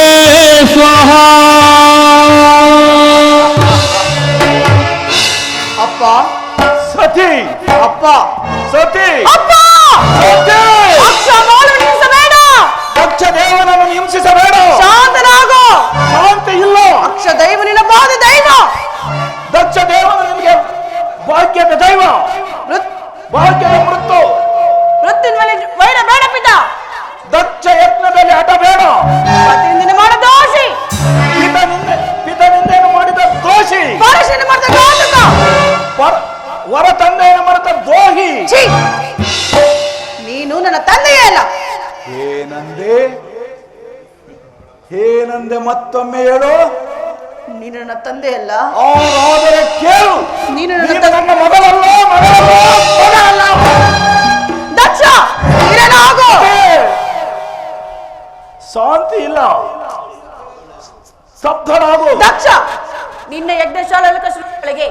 ಸ್ವಾಹ. ಅಪ್ಪ ಸತಿ, ಅಪ್ಪ ಸತಿ, ದಕ್ಷ ದೇವನನ್ನು ಹಿಂಸಿಸಬೇಡ. ಶಾಂತನಾಗೋ. ಶಾಂತಿ ಇಲ್ಲ. ಅಕ್ಷ ದೈವ ನಿನಪಾದ ದೈವ. ದಕ್ಷ ದೇವನು ನಿಮಗೆ ಭಾಗ್ಯದ ದೈವ, ಭಾಗ್ಯದ ಮೃತ್ತು. ವೃತ್ತಿನಲ್ಲಿ ವೈರ ಬೇಡ ಪಿತ. ದಕ್ಷ ಯತ್ನದಲ್ಲಿ ಹಠ ಬೇಡ. ಪತಿಯಿಂದ ಮಾಡಿದ ದೋಷಿ. ಪಿತನಿಂದೇನು ಮಾಡಿದ ದೋಷಿ. ಪರಶಿನ ಮಾಡಿದ ಘಾತಕ. ವರ ತಂದೆಯನ್ನು ಮಾಡಿದ ದ್ರೋಹಿ. ನೀನು ನನ್ನ ತಂದೆಯೇ ಅಲ್ಲ. ಏನಂದೆ ಮತ್ತೊಮ್ಮೆ ಹೇಳು. ನೀನು ನನ್ನ ತಂದೆ ಅಲ್ಲ. ಅವರಾದರೆ ಕೇಳು. ನೀನು ನನ್ನ ಮಗಳಲ್ಲ, ಮಗಳಲ್ಲ. ದಕ್ಷ, ನೀನೇನಾಗು. ಶಾಂತಿ ಇಲ್ಲ, ಸ್ತಬ್ಧನಾಗು. ದಕ್ಷ, ನಿನ್ನ ಯಜ್ಞಶಾಲೆಗಳಿಗೆ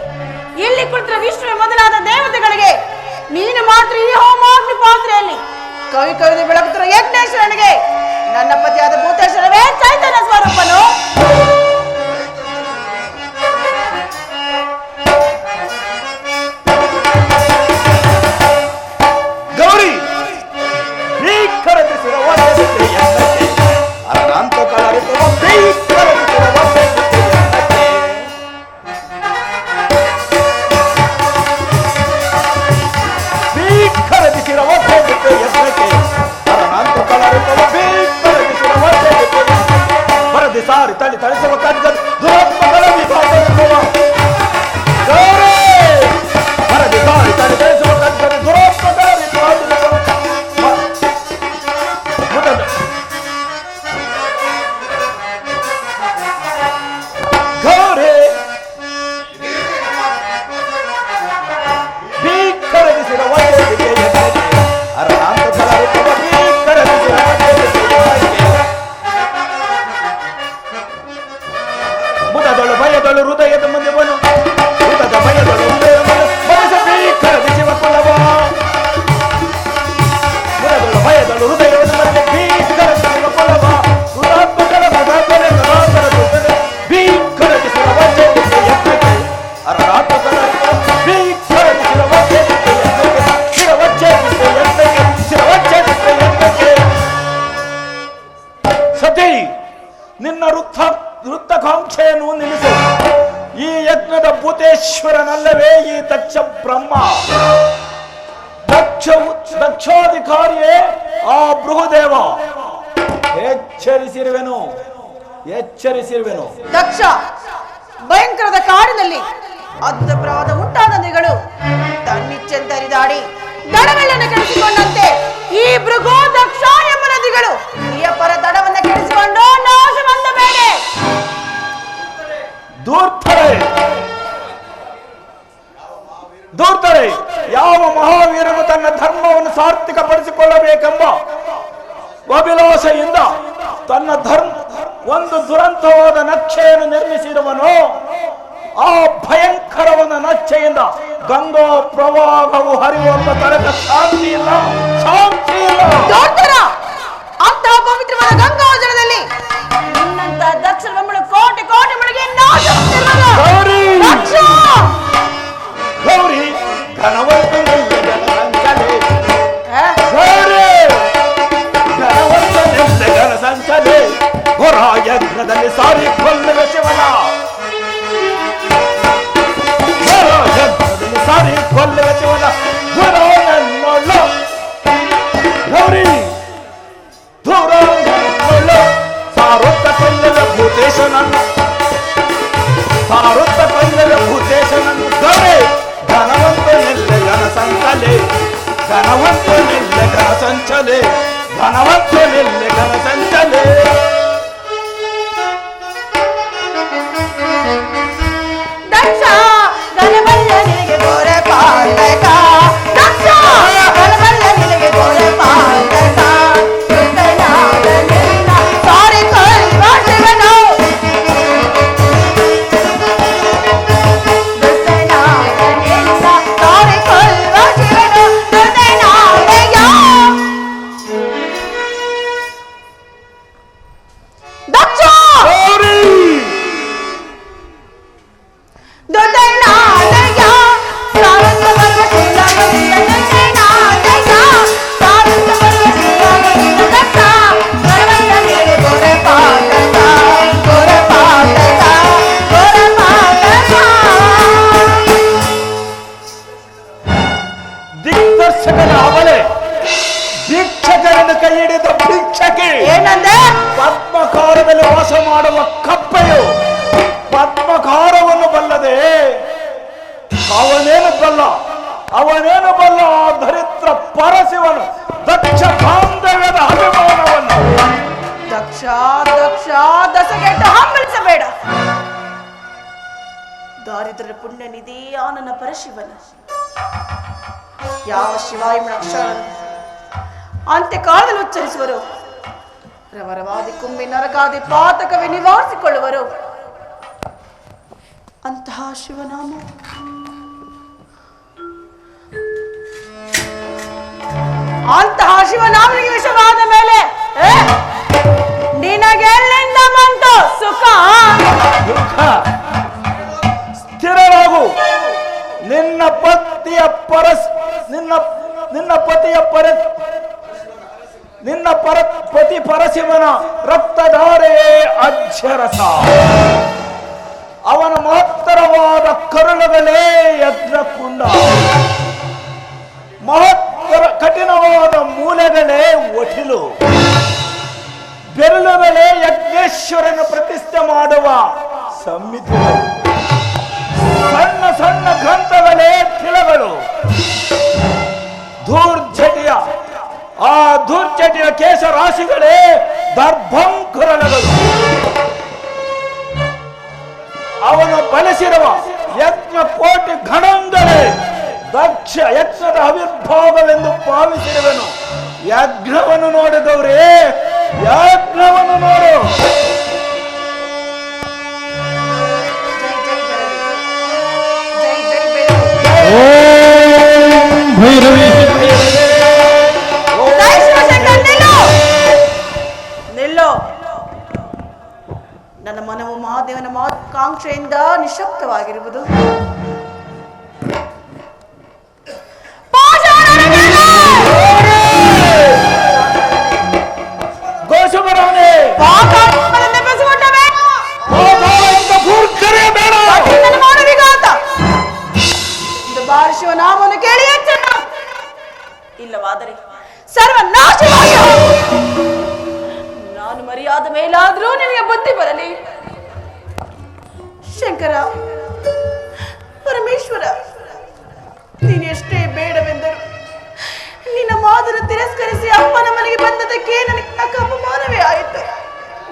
ಇಲ್ಲಿ ಕುಳಿತಿರುವ ವಿಷ್ಣು ಮೊದಲಾದ ದೇವತೆಗಳಿಗೆ ನೀನು ಮಾತ್ರ ಈ ಹೋಮಾಗ್ನಿ ಪಾತ್ರೆಯಲ್ಲಿ ಕವಿ ಕವಿದೆ ಬೆಳಗುತ್ತಿರುವ ಯಜ್ಞೇಶ್ವರನಿಗೆ ನನ್ನ ಪತಿಯಾದ ಭೂತೇಶ್ವರವೇ ಚೈತನ್ಯ ಸ್ವರೂಪನು. ಗೌರಿ ಅನಂತ ಬರದೆ ಸಾರಿ ತಳಿ ತಳಿಸುವ ಖಡ್ಗ ದುರಾತ್ಮಗಳ ವಿಭಾಗ ಗೌರಿ ಬರದೆ ಸಾರಿ ತಳಿ ತಳಿಸುವ ಖಡ್ಗ ದುರಾತ್ಮಗಳ ವಿಭಾಗ ಗೌರಿ ಭೀಕರದಿಸಿದ ವೈದ್ಯರಿಗೆ ಅರ್ಣಾಂತ ಫಲವಿರುವ ಭೀಕರದಿಸಿದ ಮುದದಳು ಭಯದಳು ಹೃದಯದ ಮುಂದೆ ಬನು ಮುದದ ಭಯದಳು ಹೃದಯ ಮನಸ ಭೀಕರದಿಸಿವ ಕುಲವ ಮುದದಳು ಭಯದಳು ಹೃದಯದ ಮುಂದೆ ಭೀಕರದಿಸಿವ ಕುಲವ ಋಣಾತ್ಮಕರ ಮದಕರೆ ನರಾಕರ ದುಡ್ಡನೆ ಭೀಕರದಿಸಿದ ವೈದ್ಯರಿಗೆ ಯಜ್ಞಕ್ಕೆ ಅರ್ಣಾತ್ಮಕರ ಭೀಕರದಿಸಿದ ವೈದ್ಯರಿಗೆ ಯಜ್ಞಕ್ಕೆ ಶಿರವಚ್ಚೇದಿಸಿದ ಯಜ್ಞಕ್ಕೆ ಶಿರವಚ್ಚೇದಿಸಿದ ಯಜ್ಞಕ್ಕೆ ಸತಿ ನಿನ್ನ ವೃತ್ತಕಾಂಕ್ಷೆಯನ್ನು ನಿಲ್ಲಿಸು. ಈ ಯಜ್ಞದ ಭೂತೇಶ್ವರನಲ್ಲವೇ ಈ ದಕ್ಷ ಬ್ರಹ್ಮ ದಕ್ಷಾಧಿಕಾರಿಯೇ ಆ ಬೃಹದೇವ. ಎಚ್ಚರಿಸಿರುವೆನು. ದಕ್ಷ ಭಯಂಕರದ ಕಾಡಿನಲ್ಲಿ ಅದ್ಭುತವಾದ ಉಂಟಾದ ನದಿಗಳು ತನ್ನಿಚ್ಚೆಂತರಿದಾಡಿ ದಡವೆಲ್ಲನ್ನು ಕೆಡಿಸಿಕೊಂಡಂತೆ ಈ ಭೃಗು ದಕ್ಷ ಎಂಬ ನದಿಗಳು ಈ ಪರ ದಡವನ್ನು ಕೆಡಿಸಿಕೊಂಡು ನಾಶವಂತ ಬೇಡ. ದೂರ್ತರೆ ಯಾವ ಮಹಾವೀರನು ತನ್ನ ಧರ್ಮವನ್ನು ಸಾರ್ಥಕಪಡಿಸಿಕೊಳ್ಳಬೇಕೆಂಬ ಅಭಿಲಾಷೆಯಿಂದ ತನ್ನ ಒಂದು ದುರಂತವಾದ ನಕ್ಷೆಯನ್ನು ನಿರ್ಮಿಸಿರುವನು. ಆ ಭಯಂಕರವಾದ ನಕ್ಷೆಯಿಂದ ಗಂಗಾ ಪ್ರವಾಹವು ಹರಿಯುವ ತನಕ ಶಾಂತಿ ಇಲ್ಲ. ಅಂತಹ ಪವಿತ್ರವಾದ ಗಂಗಾ ಜಲದಲ್ಲಿ ನಿನ್ನಂತ ದಕ್ಷ ಕೋಟಿ ಕೋಟಿ ಮುಳುಗಿ ಗೌರಿ ಘನವಂತನೆಲ್ಲ ಸಂಚಲೆ ಹೊರ ಯಜ್ಞದಲ್ಲಿ ಸಾರಿ ಕೊಲ್ಲುವ ಶಿವನ ಯಜ್ಞದಲ್ಲಿ ಸಾರಿ ಕೊಲ್ಲುವ ಶಿವನ ಗೌರಿ ದೂರ ಸಾರುತ್ತ ಕೊಲ್ಲುವ ಭೂತೇಶನನ್ನು ಗೌರಿ ಘನವಂತನೆಲ್ಲ ಘನ ಸಂಚಲೆ ದಕ್ಷ ಗಣಬಲ್ಲ ನಿನಗೆ ಗೋರೆ ಪಾಲಕ ದಕ್ಷ ಗಣಬಲ್ಲ ನಿನಗೆ ಗೋರೆ ಪಾಲಕ ಸಾರಿ ಕೊಲ್ವ ಶಿವನು ಸಾರಿ ಕೊಲ್ವ ಶಿವನು ದಕ್ಷ ದಿಗ್ದರ್ಶಕನ ಅವಳೆ ಭಿಕ್ಷಕರನ್ನು ಕೈ ಹಿಡಿದ ಭಿಕ್ಷಕಿ ಏನಂದೆ? ಪದ್ಮಕಾರದಲ್ಲಿ ವಾಸ ಮಾಡುವ ಕಪ್ಪೆಯು ಪದ್ಮಕಾರವನ್ನು ಬಲ್ಲದೆ ಅವನೇನು ಬಲ್ಲ ಆ ದರಿದ್ರ ಪರಶಿವನು ದಕ್ಷ ಬಾಂಧವ್ಯದ ಅಭಿಮಾನವನ್ನು. ದಕ್ಷ ದಸಗೆಟ್ಟು ಹಂಬಲಿಸಬೇಡ. ದಾರಿದ್ರ್ಯ ಪುಣ್ಯ ನಿಧಿ ಆ ನನ್ನ ಪರಶಿವನ ಯಾವ ಶಿವಾಯಮನ ಅಕ್ಷರ ಅಂತ್ಯಕಾಲದಲ್ಲಿ ಉಚ್ಚರಿಸುವರು. ರವರವಾದಿ ಕುಂಬಿ ನರಕಾದಿ ಪಾತಕವೇ ನಿವಾರಿಸಿಕೊಳ್ಳುವರು. ಅಂತಹ ಶಿವನಾಮ ಅಂತಹ ಶಿವನಾಮನಿಗೆ ವಿಷವಾದ ಮೇಲೆ ನಿನಗೆಲ್ಲಿಂದ ಬಂತು ಸುಖ? ದುಃಖ. ಸ್ಥಿರವಾಗು. ನಿನ್ನ ಪತಿಯ ಪರಸ್ ನಿನ್ನ ನಿನ್ನ ಪತಿಯ ಪರ ನಿನ್ನ ಪತಿ ಪರಶಿವನ ರಕ್ತಧಾರೆಯೇ ಅಕ್ಷರಸ. ಅವನ ಮಹತ್ತರವಾದ ಕರುಳುಗಳೇ ಯಜ್ಞಕುಂಡ, ಮಹತ್ತರ ಕಠಿಣವಾದ ಮೂಲೆಗಳೇ ಒಟಿಲು, ಬೆರಳುಗಳೇ ಯಜ್ಞೇಶ್ವರನ ಪ್ರತಿಷ್ಠೆ ಮಾಡುವ ಸಮಿತಿಗಳು, ಸಣ್ಣ ಸಣ್ಣ ಗ್ರಂಥಗಳೇ ತಿಳಗಳು, ಧೂರ್ಜಟಿಯ ಕೇಶ ರಾಶಿಗಳೇ ದರ್ಭಂಕರಣಗಳು. ಅವನು ಬಳಸಿರುವ ಯಜ್ಞ ಕೋಟಿ ಗಣಗಳೇ ದಕ್ಷ ಯಜ್ಞದ ಆವಿರ್ಭಾವವೆಂದು ಭಾವಿಸಿರುವನು. ಯಜ್ಞವನ್ನು ನೋಡಿದವ್ರೇ, ಯಜ್ಞವನ್ನು ನೋಡು. ನಿಲ್ಲೋ. ನನ್ನ ಮನವು ಮಹಾದೇವನ ಮಹತ್ಕಾಂಕ್ಷೆಯಿಂದ ನಿಶಬ್ದವಾಗಿರುವುದು. ಶಿವನಾಮವನ್ನು ಕೇಳಿ ಎಚ್ಚರ. ಇಲ್ಲವಾದರೆ ಸರ್ವನಾಶವಾಗಿ ನಾನು ಮರೆಯಾದ ಮೇಲಾದ್ರೂ ನಿನಗೆ ಬುದ್ಧಿ ಬರಲಿ. ಶಂಕರ, ಪರಮೇಶ್ವರ, ನೀನೆಷ್ಟೇ ಬೇಡವೆಂದರು ನಿನ್ನ ಮಾತನ್ನು ತಿರಸ್ಕರಿಸಿ ಅಪ್ಪನ ಮನೆಗೆ ಬಂದದಕ್ಕೆ ನನಗೆ ಅಪಮಾನವೇ ಆಯಿತು.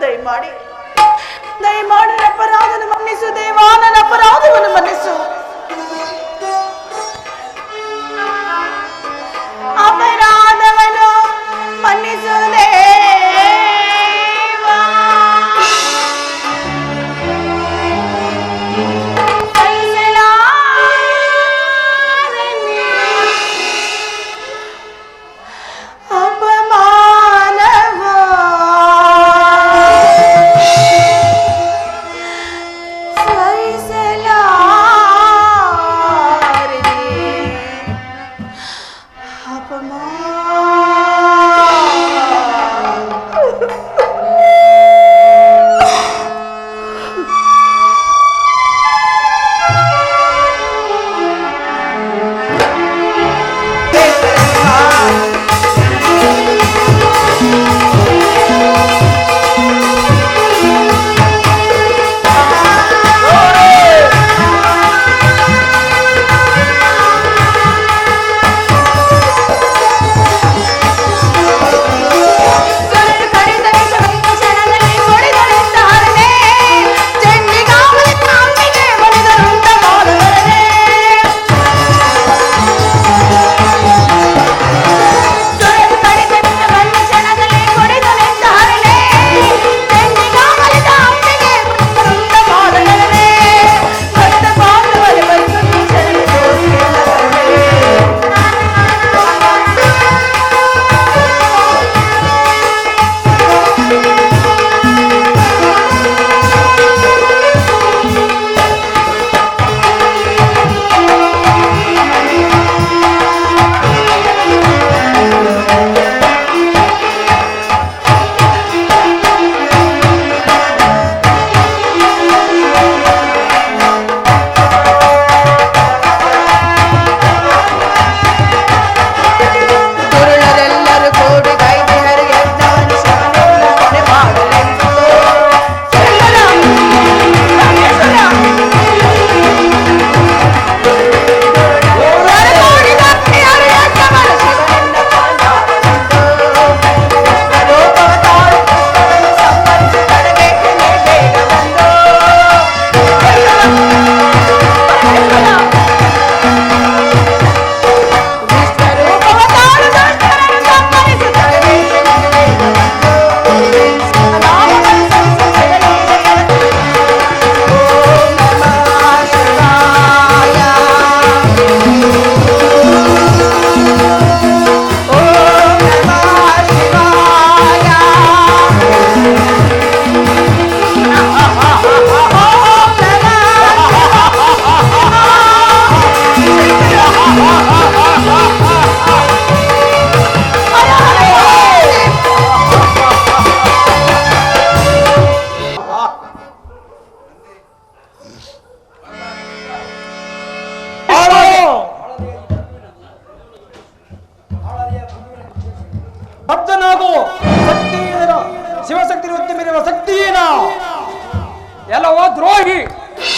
ದಯಮಾಡಿ ನನ್ನ ಅಪರಾಧವನ್ನು ಮನ್ನಿಸು ದೇವಾ, ನನ್ನ ಅಪರಾಧವನ್ನು ಮನ್ನಿಸು. ಅಪರಾಧವನ್ನು ಮನ್ನಿಸು ದೇವಾ. ಅಪಮಾನವ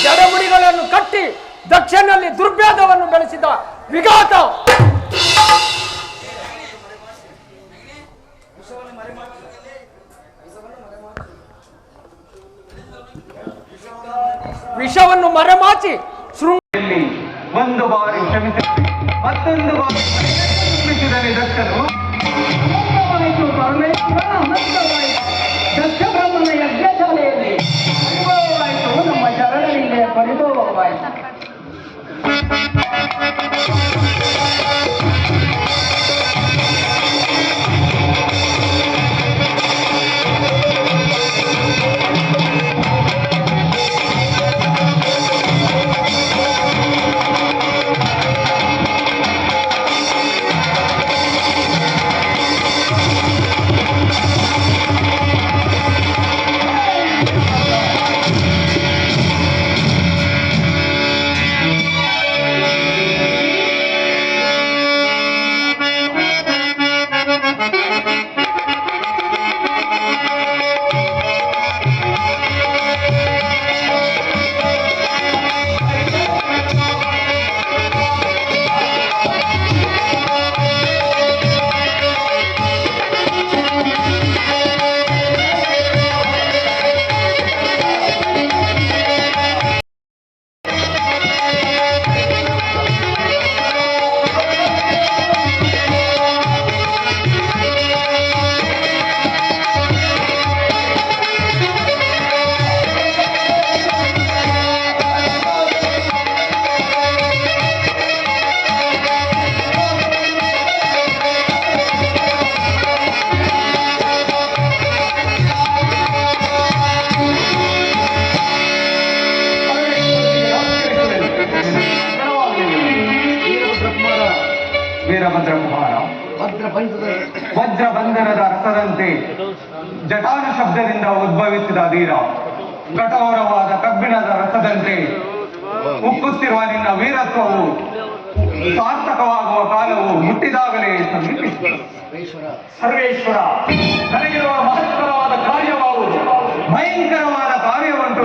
ಜಡಮುಡಿಗಳನ್ನು ಕಟ್ಟಿ ದಕ್ಷಿಣದಲ್ಲಿ ದುರ್ಭೇದವನ್ನು ಬೆಳೆಸಿದ ವಿಘಾತ. ವಿಷವನ್ನು ಮರೆಮಾಚಿ ಒಂದು ಬಾರಿ ಕ್ಷಮಿಸಿ ಮತ್ತೊಂದು ಬಾರಿ ಕ್ಷಮಿಸಿದರೆ ದಕ್ಷನು ದಕ್ಷ ಬ್ರಹ್ಮನ ಯಜ್ಞಶಾಲೆಯಲ್ಲಿ ನಮ್ಮ ಶರಣರಿಗೆ ಪರಿಭವವಾಯಿತು. ವೀರಭದ್ರ ಕುಮಾರ ವಜ್ರಬಂಧನದ ರಸದಂತೆ ಜಟಾನ ಶಬ್ದದಿಂದ ಉದ್ಭವಿಸಿದ ಧೀರ ಕಠೋರವಾದ ಕಬ್ಬಿಣದ ರಸದಂತೆ ಉಕ್ಕುತ್ತಿರುವ ನಿನ್ನ ವೀರತ್ವವು ಸಾರ್ಥಕವಾಗುವ ಕಾಲವು ಮುಟ್ಟಿದಾಗಲೇ ಸಮೀಪಿಸಿತು. ಸರ್ವೇಶ್ವರ, ನನಗಿರುವ ಮಹತ್ತರವಾದ ಕಾರ್ಯವಾಗುವುದು ಭಯಂಕರವಾದ ಕಾರ್ಯವಂತೂ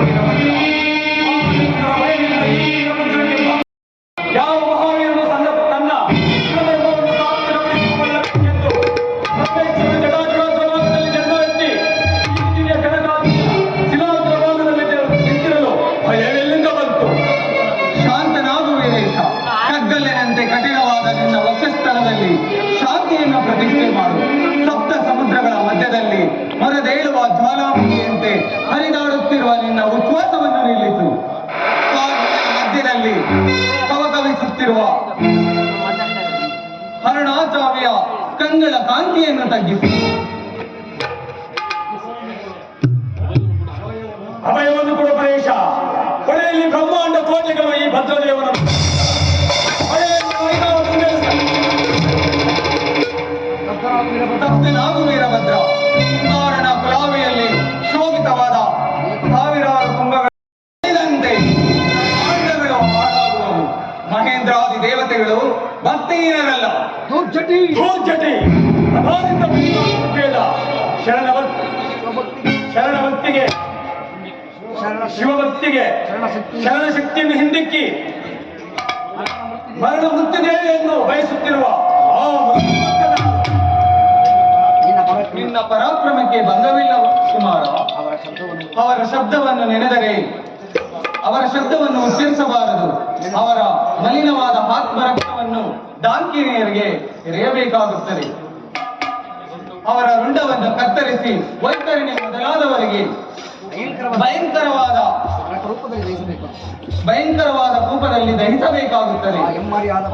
ಯಾವ ಮಹಾವೀರನು ತನ್ನ ಧರ್ಮವನ್ನು ಸಾರ್ಥಕಪಡಿಸಿಕೊಳ್ಳಬೇಕೆಂದು ಜಟಾಜುಳಾಗ್ರಭಾಗದಲ್ಲಿ ಜನ್ಮವೆತ್ತಿ ಈ ಕನಕ ಶಿಲಾಗ್ರಭಾಗದಲ್ಲಿ ನಿಂತಿರಲು ಭಯವೆಲ್ಲಿಂದ ಬಂತು? ಶಾಂತನಾಗು ವೀರೇಶ. ಕಗ್ಗಲ್ಲಿನಂತೆ ಕಠಿಣವಾದ ನಿನ್ನ ವಕ್ಷಸ್ಥಳದಲ್ಲಿ ಶಾಂತಿಯನ್ನು ಪ್ರತಿಷ್ಠೆ ಮಾಡು. ಸಪ್ತ ಸಮುದ್ರಗಳ ಮಧ್ಯದಲ್ಲಿ ಮರದೇಳುವ ಜ್ವಾಲಾಮುಖಿಯಂತೆ ಹರಿದಾಡುತ್ತಿರುವ ನಿನ್ನ ಉಚ್ಛ್ವಾಸವನ್ನು ನಿಲ್ಲಿಸು. ಮಧ್ಯದಲ್ಲಿ ಕವಕವಿಸುತ್ತಿರುವ ಹರಣಾಚಾವಿಯ ಕಂಗಳ ಕಾಂತಿಯನ್ನು ತಗ್ಗಿಸಿ ಅಭಯವನ್ನು ಕೊಡು ಪರೇಶ. ಹೊಳೆಯಲ್ಲಿ ಬ್ರಹ್ಮಾಂಡ ಕೋಟೆಗಳು ಈ ಭದ್ರದೇವನ ತಪ್ತನಾಗು ವೀರಭದ್ರ. ಕಾರಣ ಕುಲಾವಿಯಲ್ಲಿ ಶೋಭಿತವಾದ ಸಾವಿರಾರು ಕುಂಭಗಳಿದಂತೆ ಕಾಂಡಗಳು ಹಾಳಾಗುವವು. ಮಹೇಂದ್ರಾದಿ ದೇವತೆಗಳು ಭಕ್ತಿಹೀನರಲ್ಲ, ದೂರ್ಜಟಿ ಅಭಾವಿತ ಭೇದ. ಶರಣಭಕ್ತಿಗೆ ಶಿವಭಕ್ತಿಗೆ ಶರಣಶಕ್ತಿಯನ್ನು ಹಿಂದಿಕ್ಕಿ ಮರಣ ಮೃತ್ಯುದೇವಿಯನ್ನು ಬಯಸುತ್ತಿರುವ ಆ ನಿನ್ನ ಪರಾಕ್ರಮಕ್ಕೆ ಭಂಗವಿಲ್ಲ ಕುಮಾರ. ಅವರ ಶಬ್ದವನ್ನು ನೆನೆದರೆ ಅವರ ಶಬ್ದವನ್ನು ಉಚ್ಚರಿಸಬಾರದು. ಅವರ ಮಲಿನವಾದ ಆತ್ಮರಕ್ತವನ್ನು ದಾಂಕಿನಿಯರಿಗೆ ಎರೆಯಬೇಕಾಗುತ್ತದೆ. ಅವರ ರುಂಡವನ್ನು ಕತ್ತರಿಸಿ ವೈತರಣಿ ಮೊದಲಾದವರಿಗೆ ಭಯಂಕರವಾದ ರೂಪದಲ್ಲಿ ದಹಿಸಬೇಕಾಗುತ್ತದೆ.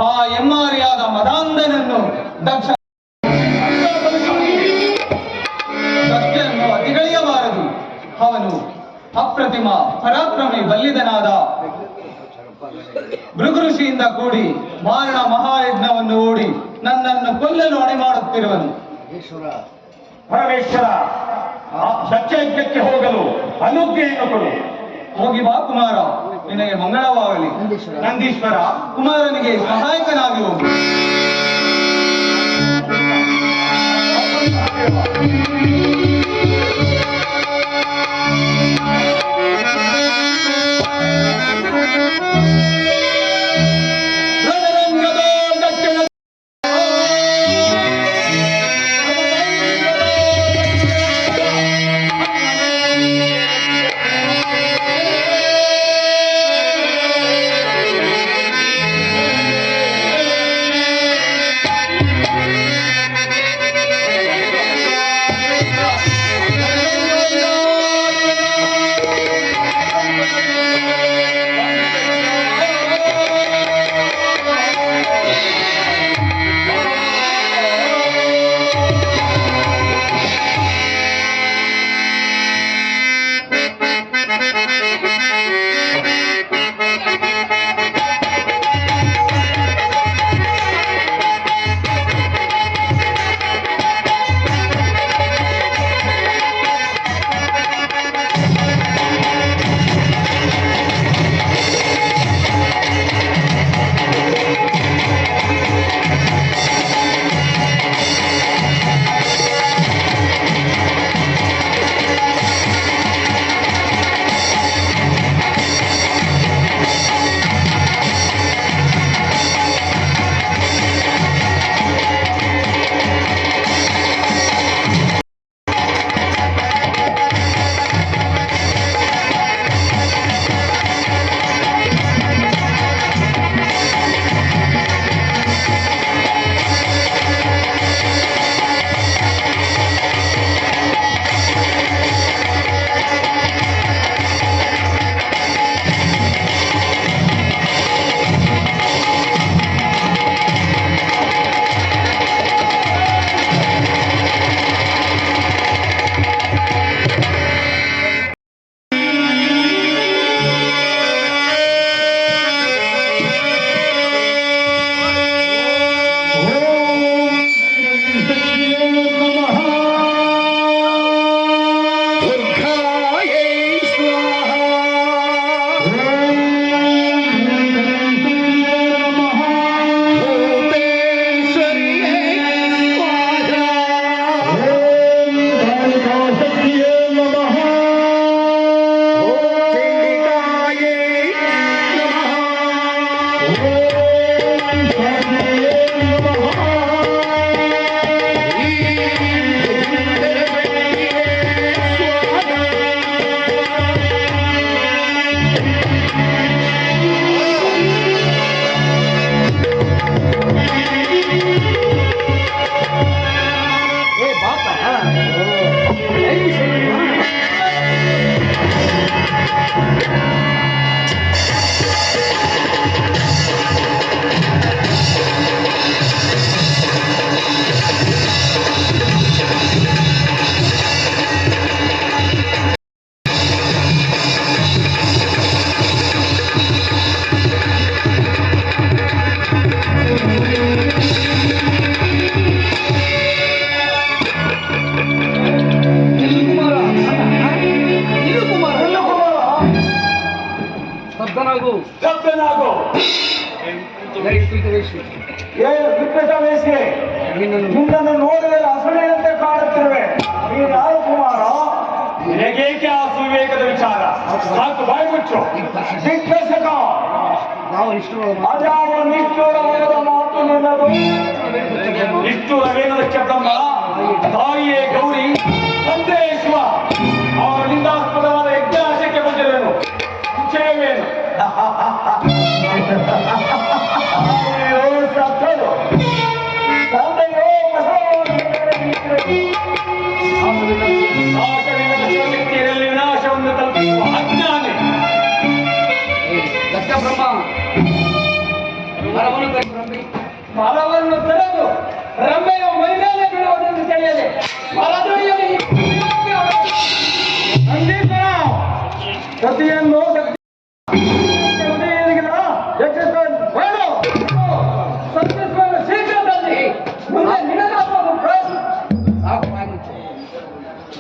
ಆ ಎಮ್ಮಾರಿಯಾದ ಮದಾಂಧನನ್ನು ದಕ್ಷನನ್ನು ಅತಿಗಳೆಯಬಾರದು. ಅವನು ಅಪ್ರತಿಮ ಪರಾಕ್ರಮಿ ಬಲ್ಲಿದನಾದ ಭೃಗು ಋಷಿಯಿಂದ ಕೂಡಿ ಮಾರಣ ಮಹಾಯಜ್ಞವನ್ನು ಓಡಿ ನನ್ನನ್ನು ಕೊಲ್ಲಲು ಅಣೆ ಮಾಡುತ್ತಿರುವನು. ಪರಮೇಶ್ವರ, ದಕ್ಷಯಜ್ಞಕ್ಕೆ ಹೋಗಲು ಅನುಜ್ಞೆಯನ್ನು ಕೊಡು. ಹೋಗಿ ಬಾ ಕುಮಾರ, ನಿನಗೆ ಮಂಗಳವಾಗಲಿ. ನಂದೀಶ್ವರ, ಕುಮಾರನಿಗೆ ಸಹಾಯಕನಾಗಿ ಹೋಗು. ನಿನ್ನನ್ನು ನೋಡಿದರೆ ಅಸೂಯೆಯಂತೆ ಕಾಣುತ್ತಿರುವೆ. ನೀನು ಯಾರು ಕುಮಾರ? ನಿನಗೇಕೆ ಆ ಸುವಿವೇಕದ ವಿಚಾರ? ಸಾಕು, ಬಾಯಿ ಮುಚ್ಚು. ದಿಗ್ದರ್ಶಕ, ಅದ್ಯಾವ ನಿಷ್ಠೂರವಾದ ಮಾತು ನಿನ್ನದು? ನಿಷ್ಠೂರವೇನದಕ್ಕೆ ಬ್ರಹ್ಮ, ತಾಯಿಯೇ ಗೌರಿ, ತಂದೆ ಶಿವ. ಅವರ ನಿಂದಾಸ್ಪದವಾದ ಯಜ್ಞಾಶಕ್ಕೆ ಬಂದಿರುವೆನು. ವಿಷಯವೇನು? ಸತ್ತರು ತಂದೆಯೋ ಶಿವಶಕ್ತಿಯಲ್ಲಿ ವಿನಾಶವನ್ನು ತಲುಪಿಸುವ ಅಜ್ಞಾನಿ ಮರವನ್ನು ತೆರೆದು ರಂಬೆಯ ಮೈಮೇಲೆ ಬೀಳುವುದೆಂದು ತಿಳಿಯದೆ ಸತಿಯನ್ನು ಶೀಘ್ರದಲ್ಲಿ ಮುಂದೆ ನಿನಗಾಗುವುದು ಪ್ರಯತ್ನ.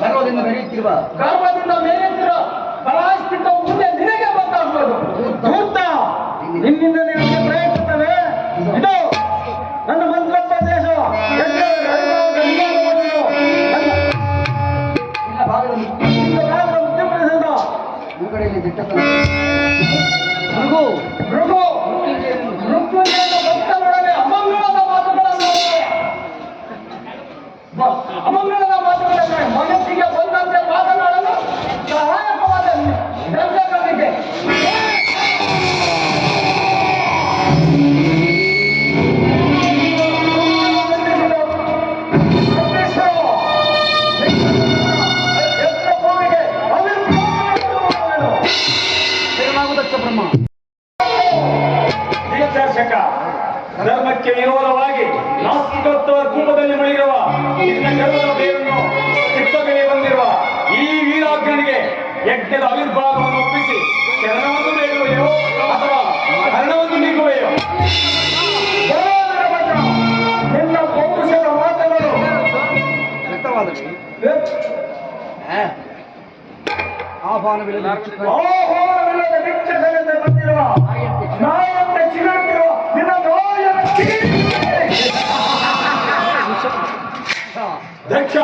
ಗರ್ವದಿಂದ ಬೆಳೆಯುತ್ತಿರುವ ಪರಾಸ್ಥಿತವು ಮುಂದೆ ನಿನಗೆ ಗೊತ್ತಾಗ್ಬೋದು. ನಿನ್ನಿಂದ ನಿನಗೆ ಪ್ರಯತ್ನಿಸುತ್ತವೆ. ಇದು ನನ್ನ ಮಂತ್ರೋಪದೇಶ. ಮುಂಗಡೆಯಲ್ಲಿ ದಿಟ್ಟತನ. ಮೃಗು ವಿರೋಧವಾಗಿ ನಾಸ್ತಿಕತ್ವ ಕೂಪದಲ್ಲಿ ಮುಳುಗಿರುವ ನಿನ್ನ ಗರ್ವದ ಬೇರನ್ನು ಕಿತ್ತೊಗೆಗೆ ಬಂದಿರುವ ಈ ವೀರಾಗ್ರನಿಗೆ ಯಜ್ಞದ ಆವಿರ್ಭಾವವನ್ನು ಒಪ್ಪಿಸಿ ಶರಣವನ್ನು ಬೇಡುವೆಯೋ ಅಥವಾ ಹರಣವನ್ನು ನೀಗುವೆಯೋ? ನಿನ್ನ ಪೌರುಷದ ಮಾತುಗಳು ಆಹ್ವಾನವಿಲ್ಲದ ಭಿಕ್ಷಕರಿಂದ ಬಂದಿರುವ ನಾಯಕ ಚಿಗುರುತ್ತಿರುವ ನಿನ್ನ ದಕ್ಷ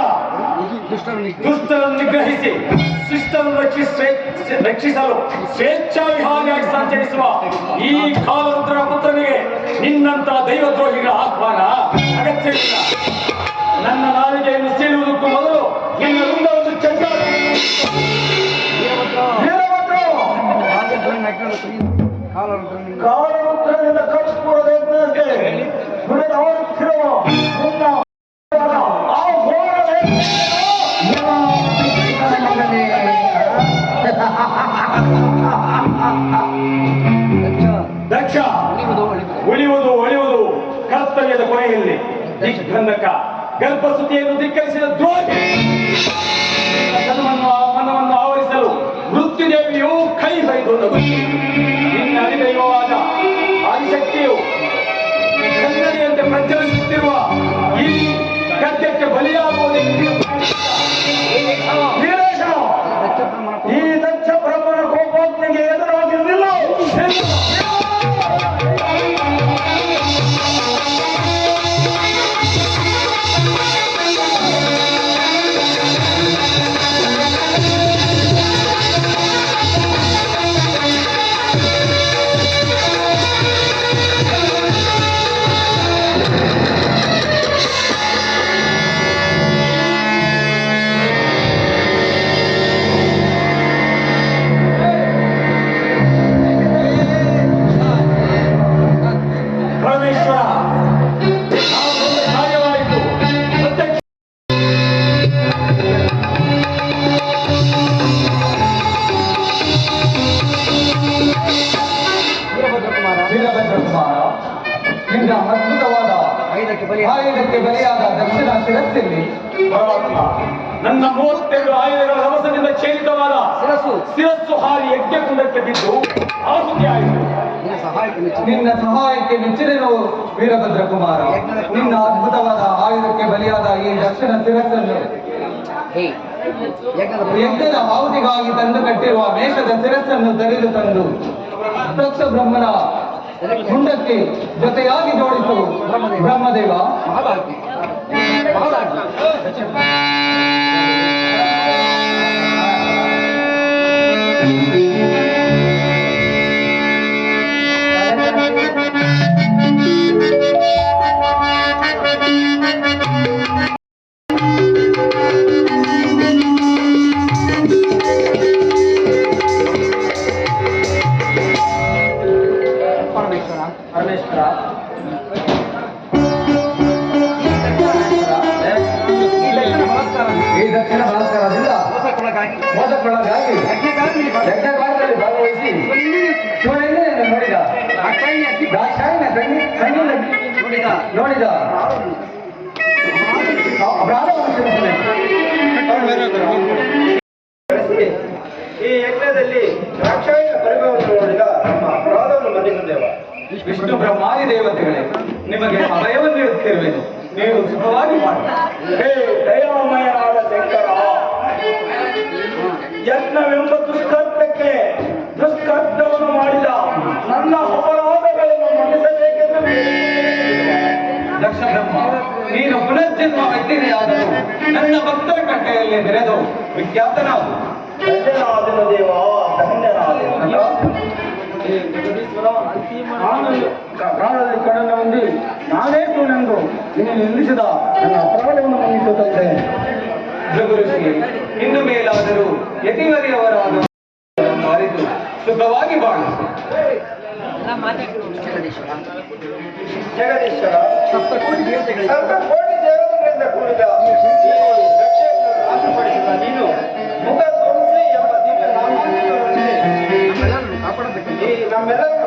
ದುಷ್ಟರನ್ನು ನಿಗ್ರಹಿಸಿ ಶಿಷ್ಟರನ್ನು ರಕ್ಷಿಸಲು ಸ್ವೇಚ್ಛಾ ವಿಹಾರಿಯಾಗಿ ಸಂಚರಿಸುವ ಈ ಕಾಲರುದ್ರ ಪುತ್ರನಿಗೆ ನಿನ್ನಂತ ದೈವದ್ರೋಹಿಗಳ ಆಹ್ವಾನ ಅಗತ್ಯವಿಲ್ಲ. ನನ್ನ ನಾಲಿಗೆಯನ್ನು ಸೀಳುವುದಕ್ಕೂ ಮೊದಲು ನಿನ್ನ ವೃಂದವನ್ನು ಕಾಲರುದ್ರನಿಂದ ಕರ್ಪೂರದ ಯಜ್ಞಕ್ಕೆ ನುಡಿದಾಡುತ್ತಿರುವ ಮುನ್ನ ದಕ್ಷ ಉಳಿಯುವುದು ಕರ್ತವ್ಯದ ಕೊನೆಯಲ್ಲಿ ದಿಗ್ಬಂಧಕ ಗರ್ಭಸುತಿಯನ್ನು ಧಿಕ್ಕರಿಸಿದ ದ್ರೋಹಿ ಮನವನ್ನು ಆವರಿಸಲು ಮೃತ್ಯುದೇವಿಯು ಕೈ ಹೊಯ್ದು ನಗುತ್ತಿ ನಿನ್ನ ಅಧಿದೈವವಾದ ಆದಿಶಕ್ತಿಯು ಗಂಗನೆಯಂತೆ ಪ್ರಜ್ವಲಿಸುತ್ತಿರುವ ಈ ಗದ್ಯಕ್ಕೆ ಬಲಿಯಾಗುವುದಕ್ಕೆ ಈ ದಕ್ಷ ಬ್ರಹ್ಮನ ಕೋಪೋಗ್ನಿಗೆ ಎದುರಾಗಿರಲಿಲ್ಲ. ಆಯುಧಕ್ಕೆ ಬಲಿಯಾದ ದಕ್ಷಿಣ ಶಿರಸ್ಸಲ್ಲಿ ನನ್ನ 32 ಆಯುಧಗಳ ರಭಸದಿಂದ ಛೇದಿತವಾದ ಶಿರಸ್ಸು ಹಾರಿ ಯಜ್ಞಕುಂಡಕ್ಕೆ ಬಿದ್ದು ಆಹುತಿ ಆಯಿತು. ನಿನ್ನ ಸಹಾಯಕ್ಕೆ ಮೆಚ್ಚಿದೆನು ವೀರಭದ್ರ ಕುಮಾರ. ನಿನ್ನ ಅದ್ಭುತವಾದ ಆಯುಧಕ್ಕೆ ಬಲಿಯಾದ ಈ ದಕ್ಷಿಣ ಶಿರಸ್ಸನ್ನು ಯಜ್ಞದ ಆಹುತಿಗಾಗಿ ತಂದು ಕಟ್ಟಿರುವ ಮೇಷದ ಶಿರಸ್ಸನ್ನು ತೆರೆದು ತಂದು ದಕ್ಷ ಬ್ರಹ್ಮನ ಮುಂಡಕ್ಕೆ ಜೊತೆಯಾಗಿ ಜೋಡಿಸು ಬ್ರಹ್ಮದೇವ. ಮೋಸಕ್ಕೊಳಗಾಗಿ ಯಜ್ಞಕಾರ್ಯದಲ್ಲಿ ಭಾಗವಹಿಸಿ ಶಿವನನ್ನೇ ನೋಡಿದ ನೋಡಿದ ಈ ಯಜ್ಞದಲ್ಲಿ ದ್ರಾಕ್ಷಾಯಣ ಪರಿಭವವನ್ನು ನೋಡಿದ ನಮ್ಮ ಅಪರಾಧವನ್ನು ಮನ್ನಿಸುತ್ತೇವೆ. ವಿಷ್ಣು ಬ್ರಹ್ಮಾದಿ ದೇವತೆಗಳೇ, ನಿಮಗೆ ಅಭಯವನ್ನು ನೀಡುತ್ತಿರುವೆನು, ನೀವು ಸುಖವಾಗಿ ಮಾಡಿ. ಹೇ ದಯಾಮಯನಾದ ಶಂಕರ, ಯಜ್ಞವೆಂಬ ದುಷ್ಕೃತ್ಯಕ್ಕೆ ದುಷ್ಕೃತ್ಯವನ್ನು ಮಾಡಿದ ನನ್ನ ಅಪರಾಧಗಳನ್ನು ಮನ್ನಿಸಬೇಕೆಂದು ದಕ್ಷ ಬ್ರಹ್ಮ, ನೀನು ಪುನರ್ಜನ್ಮ ವ್ಯಕ್ತಿಯಾದರೂ ನನ್ನ ಭಕ್ತರ ಕಟ್ಟೆಯಲ್ಲಿ ಬೆರೆದು ವಿಖ್ಯಾತನಾದು. ಧನ್ಯನಾದನು ದೇವ, ಧನ್ಯನಾದನು. ಪ್ರಾಣದಲ್ಲಿ ಕಡನ್ನು ಹೊಂದಿ ನಾನೇ ಸೂನೆಂದು ನೀನು ನಿಲ್ಲಿಸಿದ ನನ್ನ ಅಪರಾಧವನ್ನು ಮನ್ನಿಸುತ್ತಂತೆ. ಜಗುರುಷಿ, ಇನ್ನು ಮೇಲಾದರೂ ಯತಿವರಿಯವರಾದ ಅರಿತು ಸುಖವಾಗಿ ಬಾಳು. ಜಗದೀಶ್ವರ, ಸಪ್ತಕೋಟಿ ದೇವತೆಗಳಿಂದ ಕೂಡಿದ ಈ ದಕ್ಷಿಣವನ್ನು ನಾಶಪಡಿಸಿದ ನೀನು ಮುಖ ತುಳಸಿ ಎಂಬ ದಿವ್ಯ ನಾಮವನ್ನು ನಮ್ಮೆಲ್ಲರನ್ನು